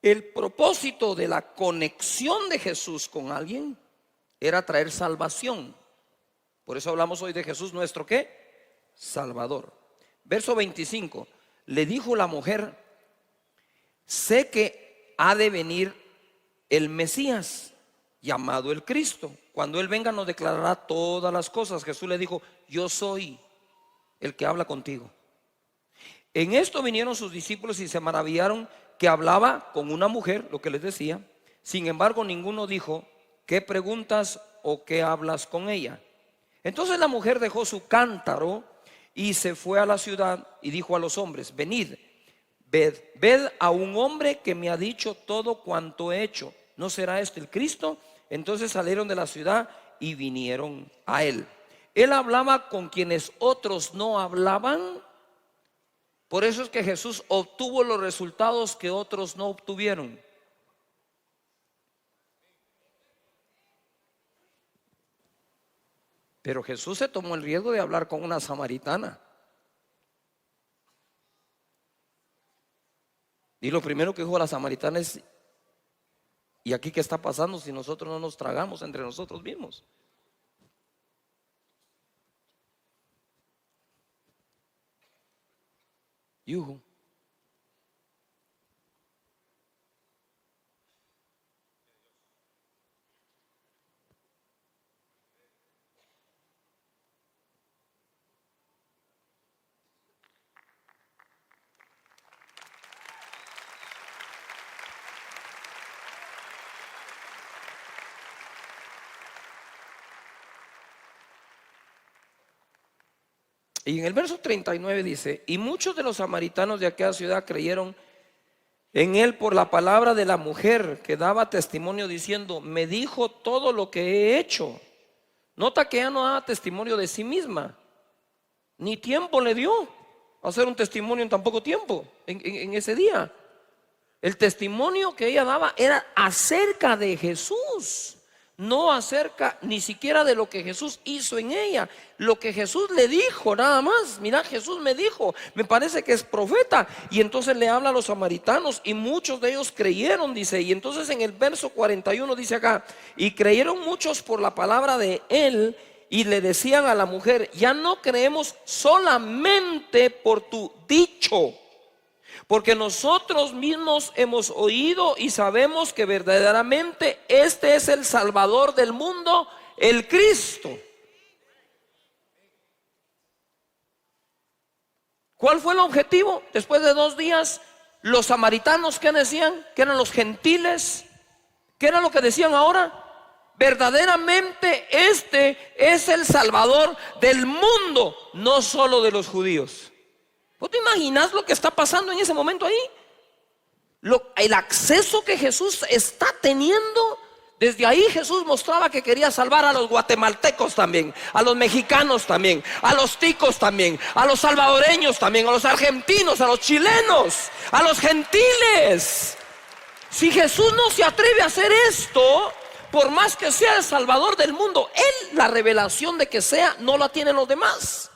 El propósito de la conexión de Jesús con alguien era traer salvación. Por eso hablamos hoy de Jesús, nuestro ¿qué? Salvador. Verso 25. Le dijo la mujer: sé que ha de venir el Mesías, llamado el Cristo. Cuando Él venga nos declarará todas las cosas. Jesús le dijo: yo soy el que habla contigo. En esto vinieron sus discípulos y se maravillaron que hablaba con una mujer, lo que les decía. Sin embargo, ninguno dijo: ¿qué preguntas o qué hablas con ella? Entonces la mujer dejó su cántaro y se fue a la ciudad y dijo a los hombres: venid, ved a un hombre que me ha dicho todo cuanto he hecho. ¿No será este el Cristo? Entonces salieron de la ciudad y vinieron a él. Él hablaba con quienes otros no hablaban. Por eso es que Jesús obtuvo los resultados que otros no obtuvieron. Pero Jesús se tomó el riesgo de hablar con una samaritana. Y lo primero que dijo a la samaritana es: ¿y aquí qué está pasando si nosotros no nos tragamos entre nosotros mismos? Yuhu. Y en el verso 39 dice: y muchos de los samaritanos de aquella ciudad creyeron en él por la palabra de la mujer, que daba testimonio diciendo: me dijo todo lo que he hecho. Nota que ella no daba testimonio de sí misma, ni tiempo le dio a hacer un testimonio en tan poco tiempo, en ese día. El testimonio que ella daba era acerca de Jesús, no acerca ni siquiera de lo que Jesús hizo en ella, lo que Jesús le dijo nada más. Mira, Jesús me dijo, me parece que es profeta. Y entonces le habla a los samaritanos y muchos de ellos creyeron, dice. Y entonces en el verso 41 dice acá: y creyeron muchos por la palabra de él, y le decían a la mujer: ya no creemos solamente por tu dicho, porque nosotros mismos hemos oído y sabemos que verdaderamente este es el Salvador del mundo, el Cristo. ¿Cuál fue el objetivo? Después de 2 días, los samaritanos, ¿qué decían? Que eran los gentiles. ¿Qué era lo que decían ahora? Verdaderamente este es el Salvador del mundo, no solo de los judíos. ¿Vos te imaginas lo que está pasando en ese momento ahí? El acceso que Jesús está teniendo. Desde ahí Jesús mostraba que quería salvar a los guatemaltecos también, a los mexicanos también, a los ticos también, a los salvadoreños también, a los argentinos, a los chilenos, a los gentiles. Si Jesús no se atreve a hacer esto, por más que sea el Salvador del mundo, Él, la revelación de que sea, no la tienen los demás.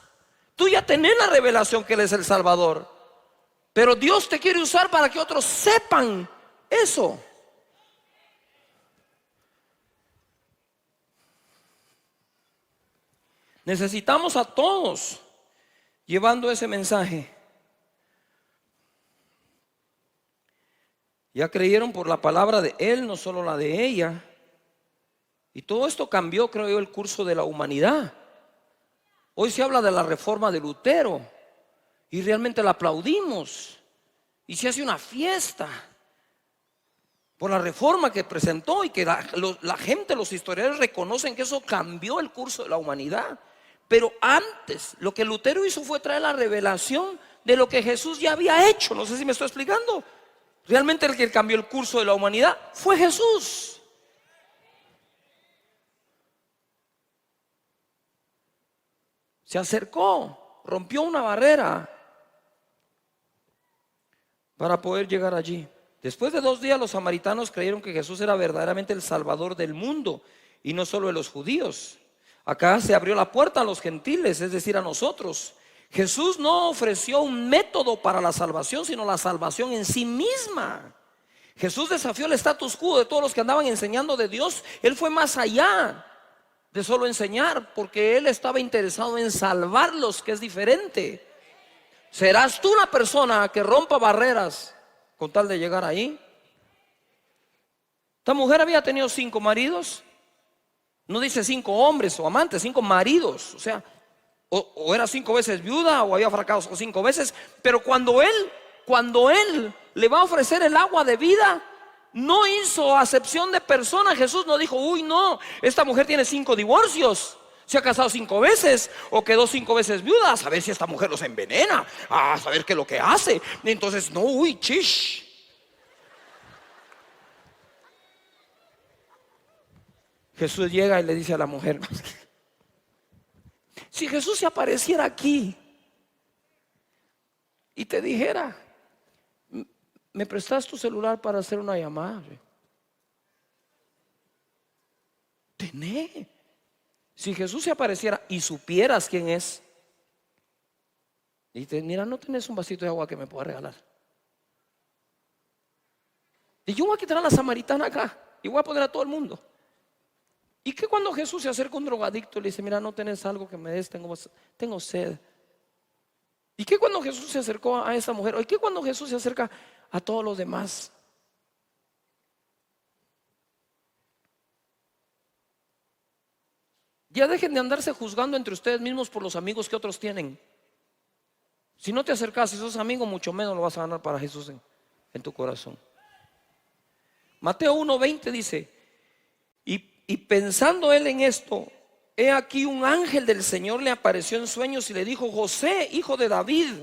Tú ya tenés la revelación que Él es el Salvador, pero Dios te quiere usar para que otros sepan eso. Necesitamos a todos llevando ese mensaje. Ya creyeron por la palabra de Él, no solo la de ella. Y todo esto cambió, creo yo, el curso de la humanidad. Hoy se habla de la reforma de Lutero y realmente la aplaudimos. Y se hace una fiesta por la reforma que presentó y que la gente, los historiadores reconocen que eso cambió el curso de la humanidad. Pero antes, lo que Lutero hizo fue traer la revelación de lo que Jesús ya había hecho. No sé si me estoy explicando. Realmente el que cambió el curso de la humanidad fue Jesús. Se acercó, rompió una barrera para poder llegar allí. Después de 2 días los samaritanos creyeron que Jesús era verdaderamente el Salvador del mundo y no solo de los judíos. Acá se abrió la puerta a los gentiles, es decir, a nosotros. Jesús no ofreció un método para la salvación, sino la salvación en sí misma. Jesús desafió el status quo de todos los que andaban enseñando de Dios. Él fue más allá de solo enseñar, porque Él estaba interesado en salvarlos, que es diferente. ¿Serás tú una persona que rompa barreras con tal de llegar ahí? Esta mujer había tenido 5 maridos. No dice 5 hombres o amantes, 5 maridos. O sea, o era 5 veces viuda o había fracasado 5 veces. Pero cuando él le va a ofrecer el agua de vida, no hizo acepción de persona. Jesús no dijo, uy, no, esta mujer tiene 5 divorcios, se ha casado 5 veces o quedó 5 veces viuda, a saber si esta mujer los envenena, a saber qué es lo que hace. Entonces, no, uy, chish. Jesús llega y le dice a la mujer, si Jesús se apareciera aquí y te dijera, ¿me prestas tu celular para hacer una llamada? Tené. Si Jesús se apareciera y supieras quién es, y dices, mira, no tenés un vasito de agua que me pueda regalar. Y yo voy a quitar a la samaritana acá y voy a poner a todo el mundo. ¿Y qué cuando Jesús se acerca a un drogadicto y le dice, mira, no tenés algo que me des, tengo sed? ¿Y qué cuando Jesús se acercó a esa mujer? ¿Y qué cuando Jesús se acerca a todos los demás? Ya dejen de andarse juzgando entre ustedes mismos por los amigos que otros tienen. Si no te acercas, si sos amigo, mucho menos lo vas a ganar para Jesús en tu corazón. Mateo 1:20 dice, y pensando él en esto, he aquí un ángel del Señor le apareció en sueños y le dijo, José, hijo de David,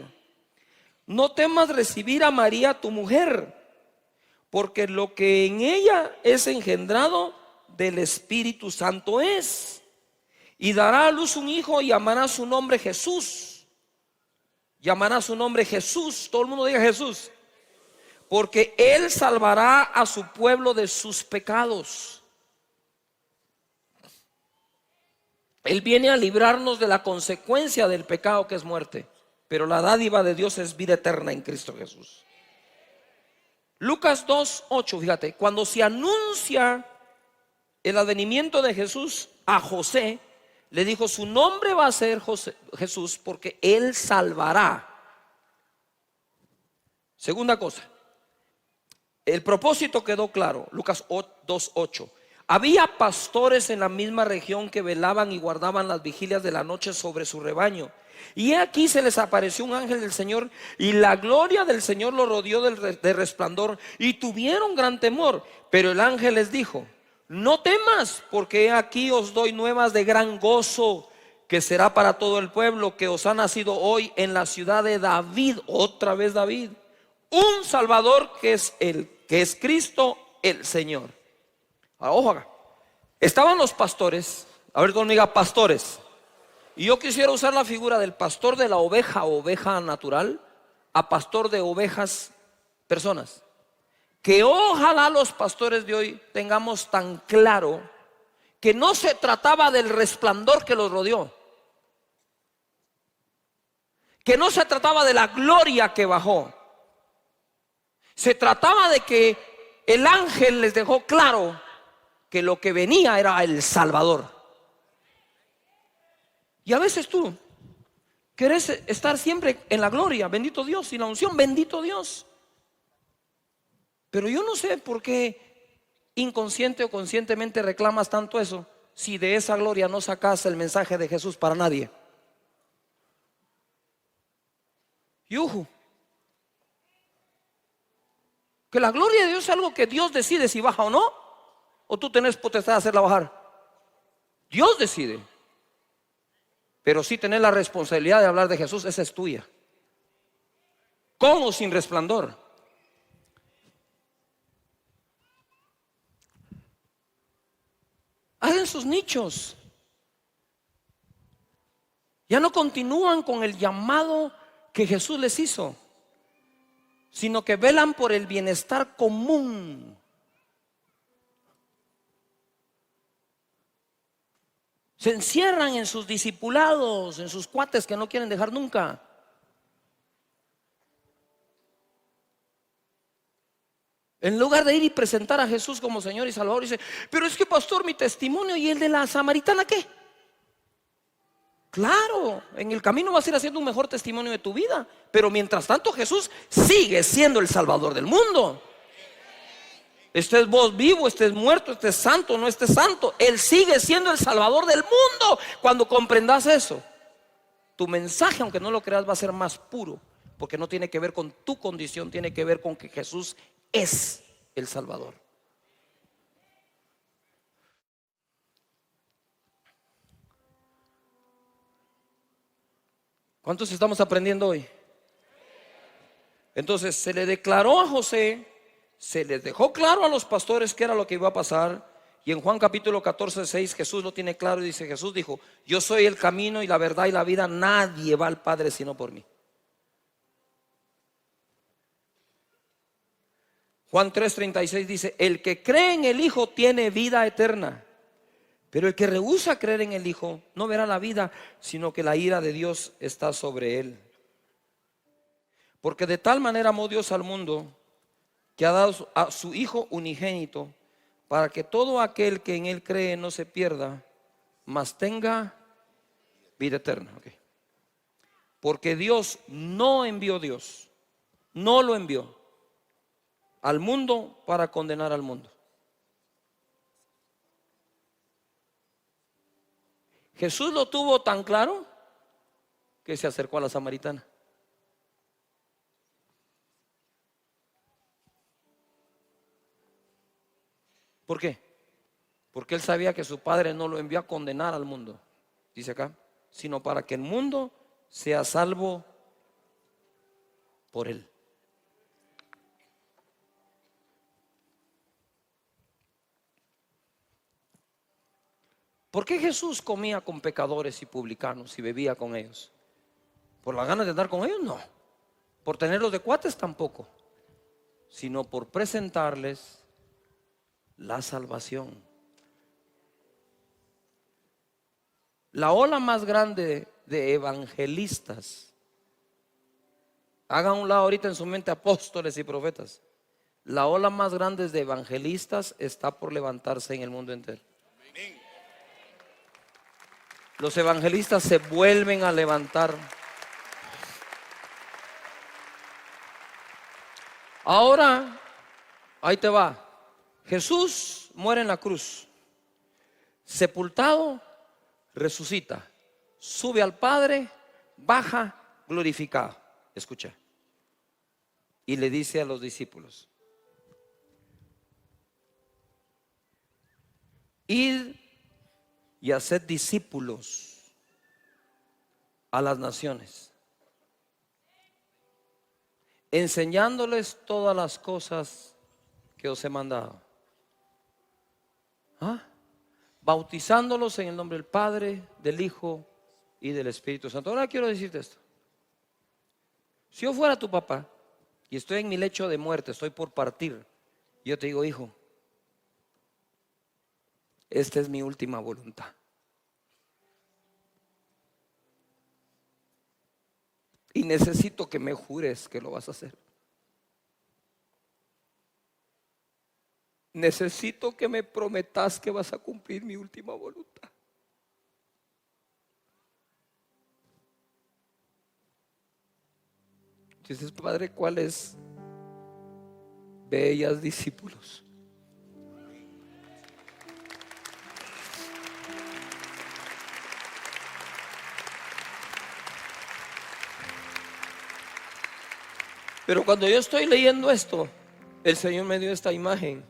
no temas recibir a María tu mujer, porque lo que en ella es engendrado del Espíritu Santo es. Y dará a luz un hijo y llamará su nombre Jesús. Llamará su nombre Jesús. Todo el mundo diga Jesús. Porque él salvará a su pueblo de sus pecados. Él viene a librarnos de la consecuencia del pecado, que es muerte. Pero la dádiva de Dios es vida eterna en Cristo Jesús. Lucas 2:8, fíjate, cuando se anuncia el advenimiento de Jesús a José, le dijo, su nombre va a ser Jesús, porque él salvará. Segunda cosa, el propósito quedó claro. Lucas 2:8. Había pastores en la misma región que velaban y guardaban las vigilias de la noche sobre su rebaño. Y aquí se les apareció un ángel del Señor, y la gloria del Señor los rodeó de resplandor, y tuvieron gran temor. Pero el ángel les dijo, no temas, porque aquí os doy nuevas de gran gozo, que será para todo el pueblo, que os ha nacido hoy en la ciudad de David, otra vez David, un Salvador, que es Cristo el Señor. Ahora, ojo acá. Estaban los pastores, a ver conmigo, diga pastores. Y yo quisiera usar la figura del pastor de la oveja natural, a pastor de ovejas, personas. Que ojalá los pastores de hoy tengamos tan claro que no se trataba del resplandor que los rodeó, que no se trataba de la gloria que bajó. Se trataba de que el ángel les dejó claro que lo que venía era el Salvador. Y a veces tú querés estar siempre en la gloria, bendito Dios, y la unción, bendito Dios. Pero yo no sé por qué inconsciente o conscientemente reclamas tanto eso, si de esa gloria no sacas el mensaje de Jesús para nadie. Yuju. Que la gloria de Dios es algo que Dios decide si baja o no, o tú tenés potestad de hacerla bajar. Dios decide. Pero sí tenés la responsabilidad de hablar de Jesús, esa es tuya. con o sin resplandor. Hagan sus nichos. Ya no continúan con el llamado que Jesús les hizo, sino que velan por el bienestar común. Se encierran en sus discipulados, en sus cuates que no quieren dejar nunca. En lugar de ir y presentar a Jesús como Señor y Salvador, dice: pero es que, pastor, mi testimonio, ¿y el de la samaritana qué? Claro, en el camino vas a ir haciendo un mejor testimonio de tu vida, pero mientras tanto Jesús sigue siendo el Salvador del mundo. Estés vos vivo, estés muerto, estés santo, no estés santo, Él sigue siendo el Salvador del mundo. Cuando comprendas eso, tu mensaje, aunque no lo creas, va a ser más puro, porque no tiene que ver con tu condición, tiene que ver con que Jesús es el Salvador. ¿Cuántos estamos aprendiendo hoy? Entonces se le declaró a José, se les dejó claro a los pastores qué era lo que iba a pasar. Y en Juan capítulo 14, 6 Jesús lo tiene claro y dice: Jesús dijo: yo soy el camino y la verdad y la vida, nadie va al Padre sino por mí. Juan 3:36 dice: el que cree en el Hijo tiene vida eterna, pero el que rehúsa creer en el Hijo no verá la vida, sino que la ira de Dios está sobre él. Porque de tal manera amó Dios al mundo, que ha dado a su Hijo unigénito, para que todo aquel que en Él cree no se pierda, mas tenga vida eterna. Okay. Porque Dios no lo envió al mundo para condenar al mundo. Jesús lo tuvo tan claro que se acercó a la samaritana. ¿Por qué? Porque Él sabía que su Padre no lo envió a condenar al mundo, dice acá, sino para que el mundo sea salvo por Él. ¿Por qué Jesús comía con pecadores y publicanos y bebía con ellos? ¿Por la ganas de andar con ellos? No. ¿Por tenerlos de cuates? Tampoco. Sino por presentarles la salvación. La ola más grande de evangelistas, hagan un lado ahorita en su mente apóstoles y profetas, la ola más grande de evangelistas está por levantarse en el mundo entero. Los evangelistas se vuelven a levantar. Ahora, ahí te va. Jesús muere en la cruz, sepultado, resucita, sube al Padre, baja glorificado. Escucha. Y le dice a los discípulos: id y haced discípulos a las naciones, enseñándoles todas las cosas que os he mandado. Bautizándolos en el nombre del Padre, del Hijo y del Espíritu Santo. Ahora quiero decirte esto: si yo fuera tu papá y estoy en mi lecho de muerte, estoy por partir, yo te digo: hijo, esta es mi última voluntad. Y necesito que me jures que lo vas a hacer. Necesito que me prometas que vas a cumplir mi última voluntad. Dices: Padre, ¿cuáles bellas discípulos? Pero cuando yo estoy leyendo esto, el Señor me dio esta imagen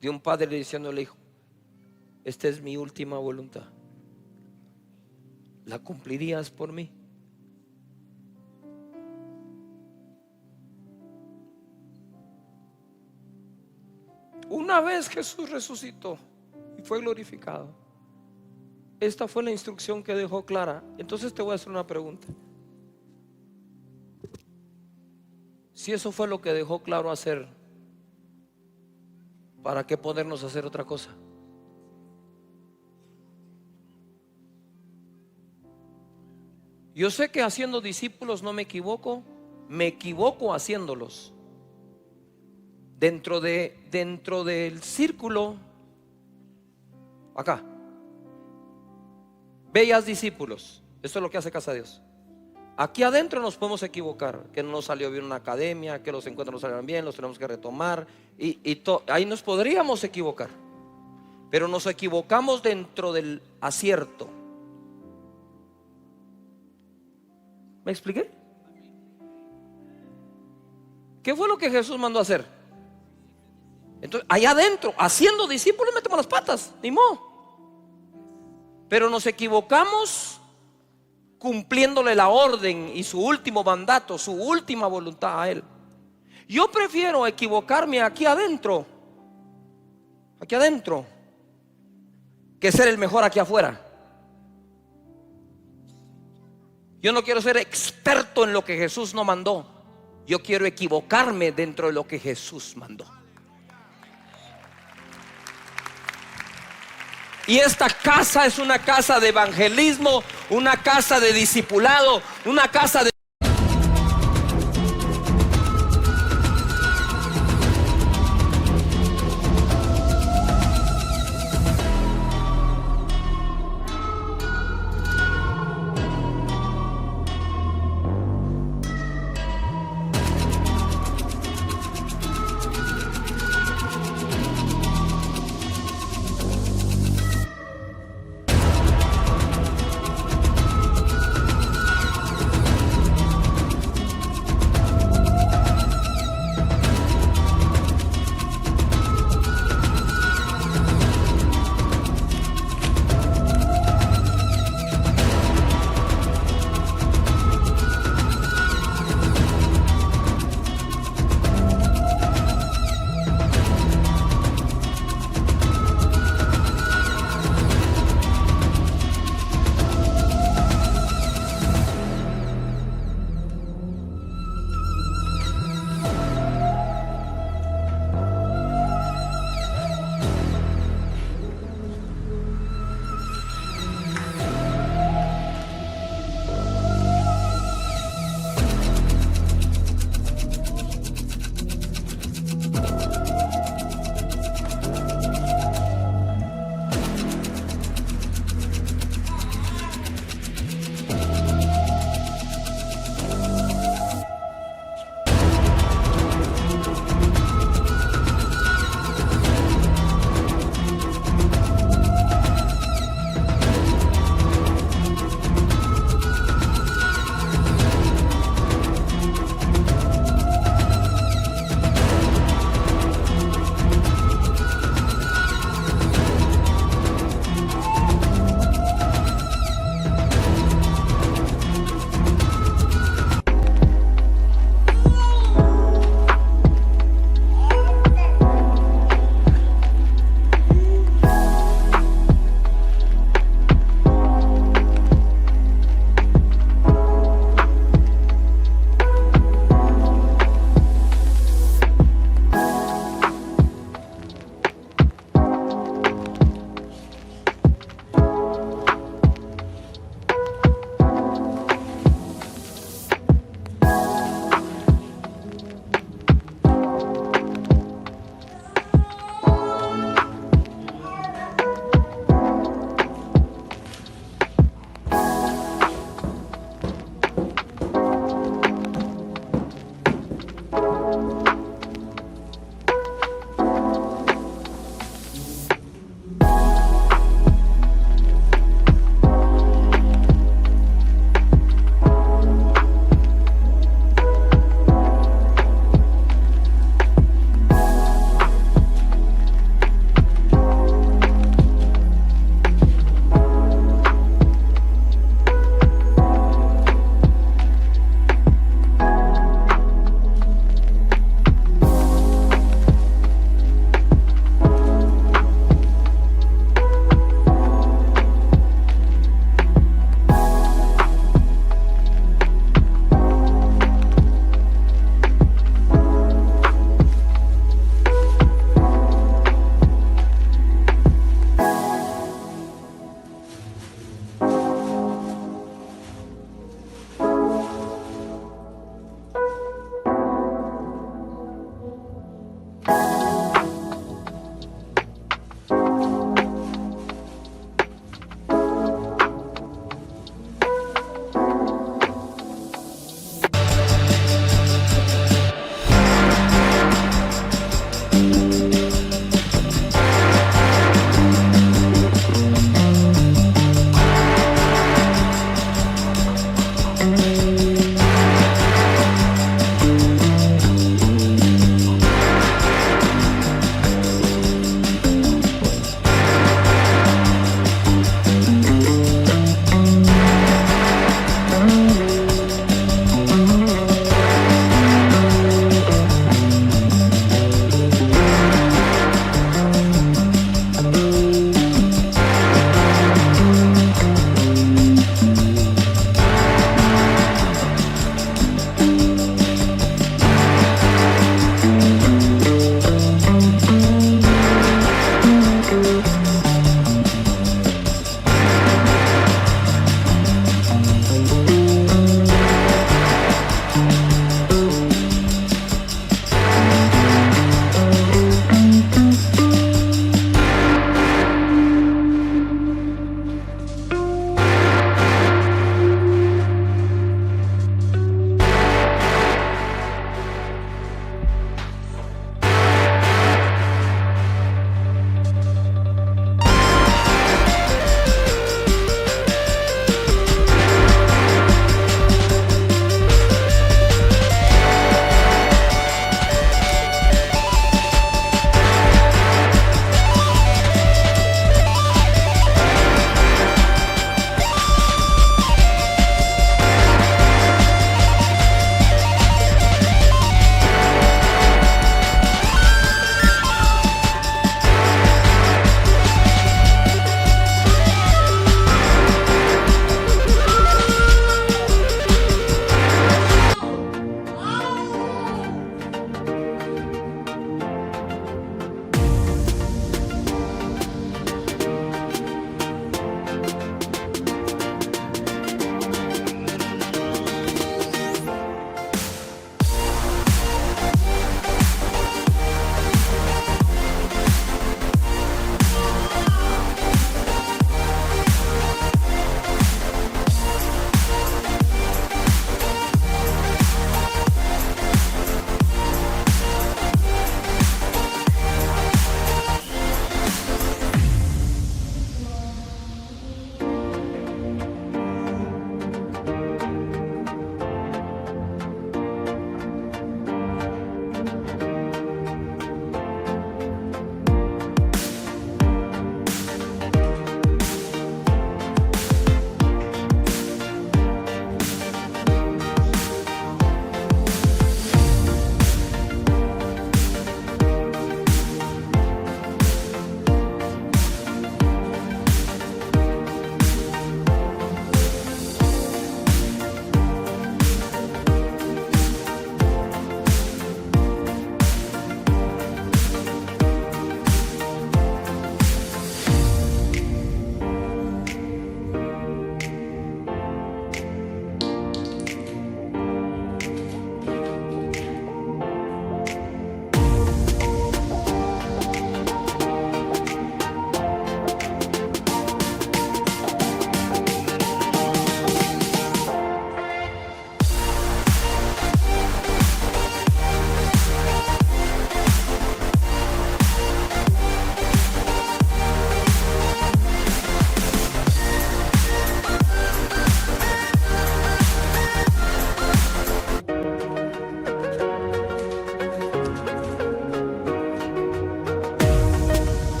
de un padre diciéndole al hijo: esta es mi última voluntad, ¿la cumplirías por mí? una vez Jesús resucitó y fue glorificado, esta fue la instrucción que dejó clara. Entonces te voy a hacer una pregunta. Si eso fue lo que dejó claro hacer, ¿para qué ponernos a hacer otra cosa? Yo sé que haciendo discípulos no me equivoco haciéndolos. Dentro del círculo, acá, bellas discípulos. Esto es lo que hace Casa de Dios. Aquí adentro nos podemos equivocar, que no nos salió bien una academia, que los encuentros no salieron bien, los tenemos que retomar ahí nos podríamos equivocar, pero nos equivocamos dentro del acierto. ¿Me expliqué? ¿Qué fue lo que Jesús mandó a hacer? Entonces, allá adentro, haciendo discípulos, metemos las patas, ni modo. Pero nos equivocamos cumpliéndole la orden y su último mandato, su última voluntad a Él. Yo prefiero equivocarme aquí adentro, que ser el mejor aquí afuera. Yo no quiero ser experto en lo que Jesús no mandó. Yo quiero equivocarme dentro de lo que Jesús mandó. Y esta casa es una casa de evangelismo, una casa de discipulado, una casa de...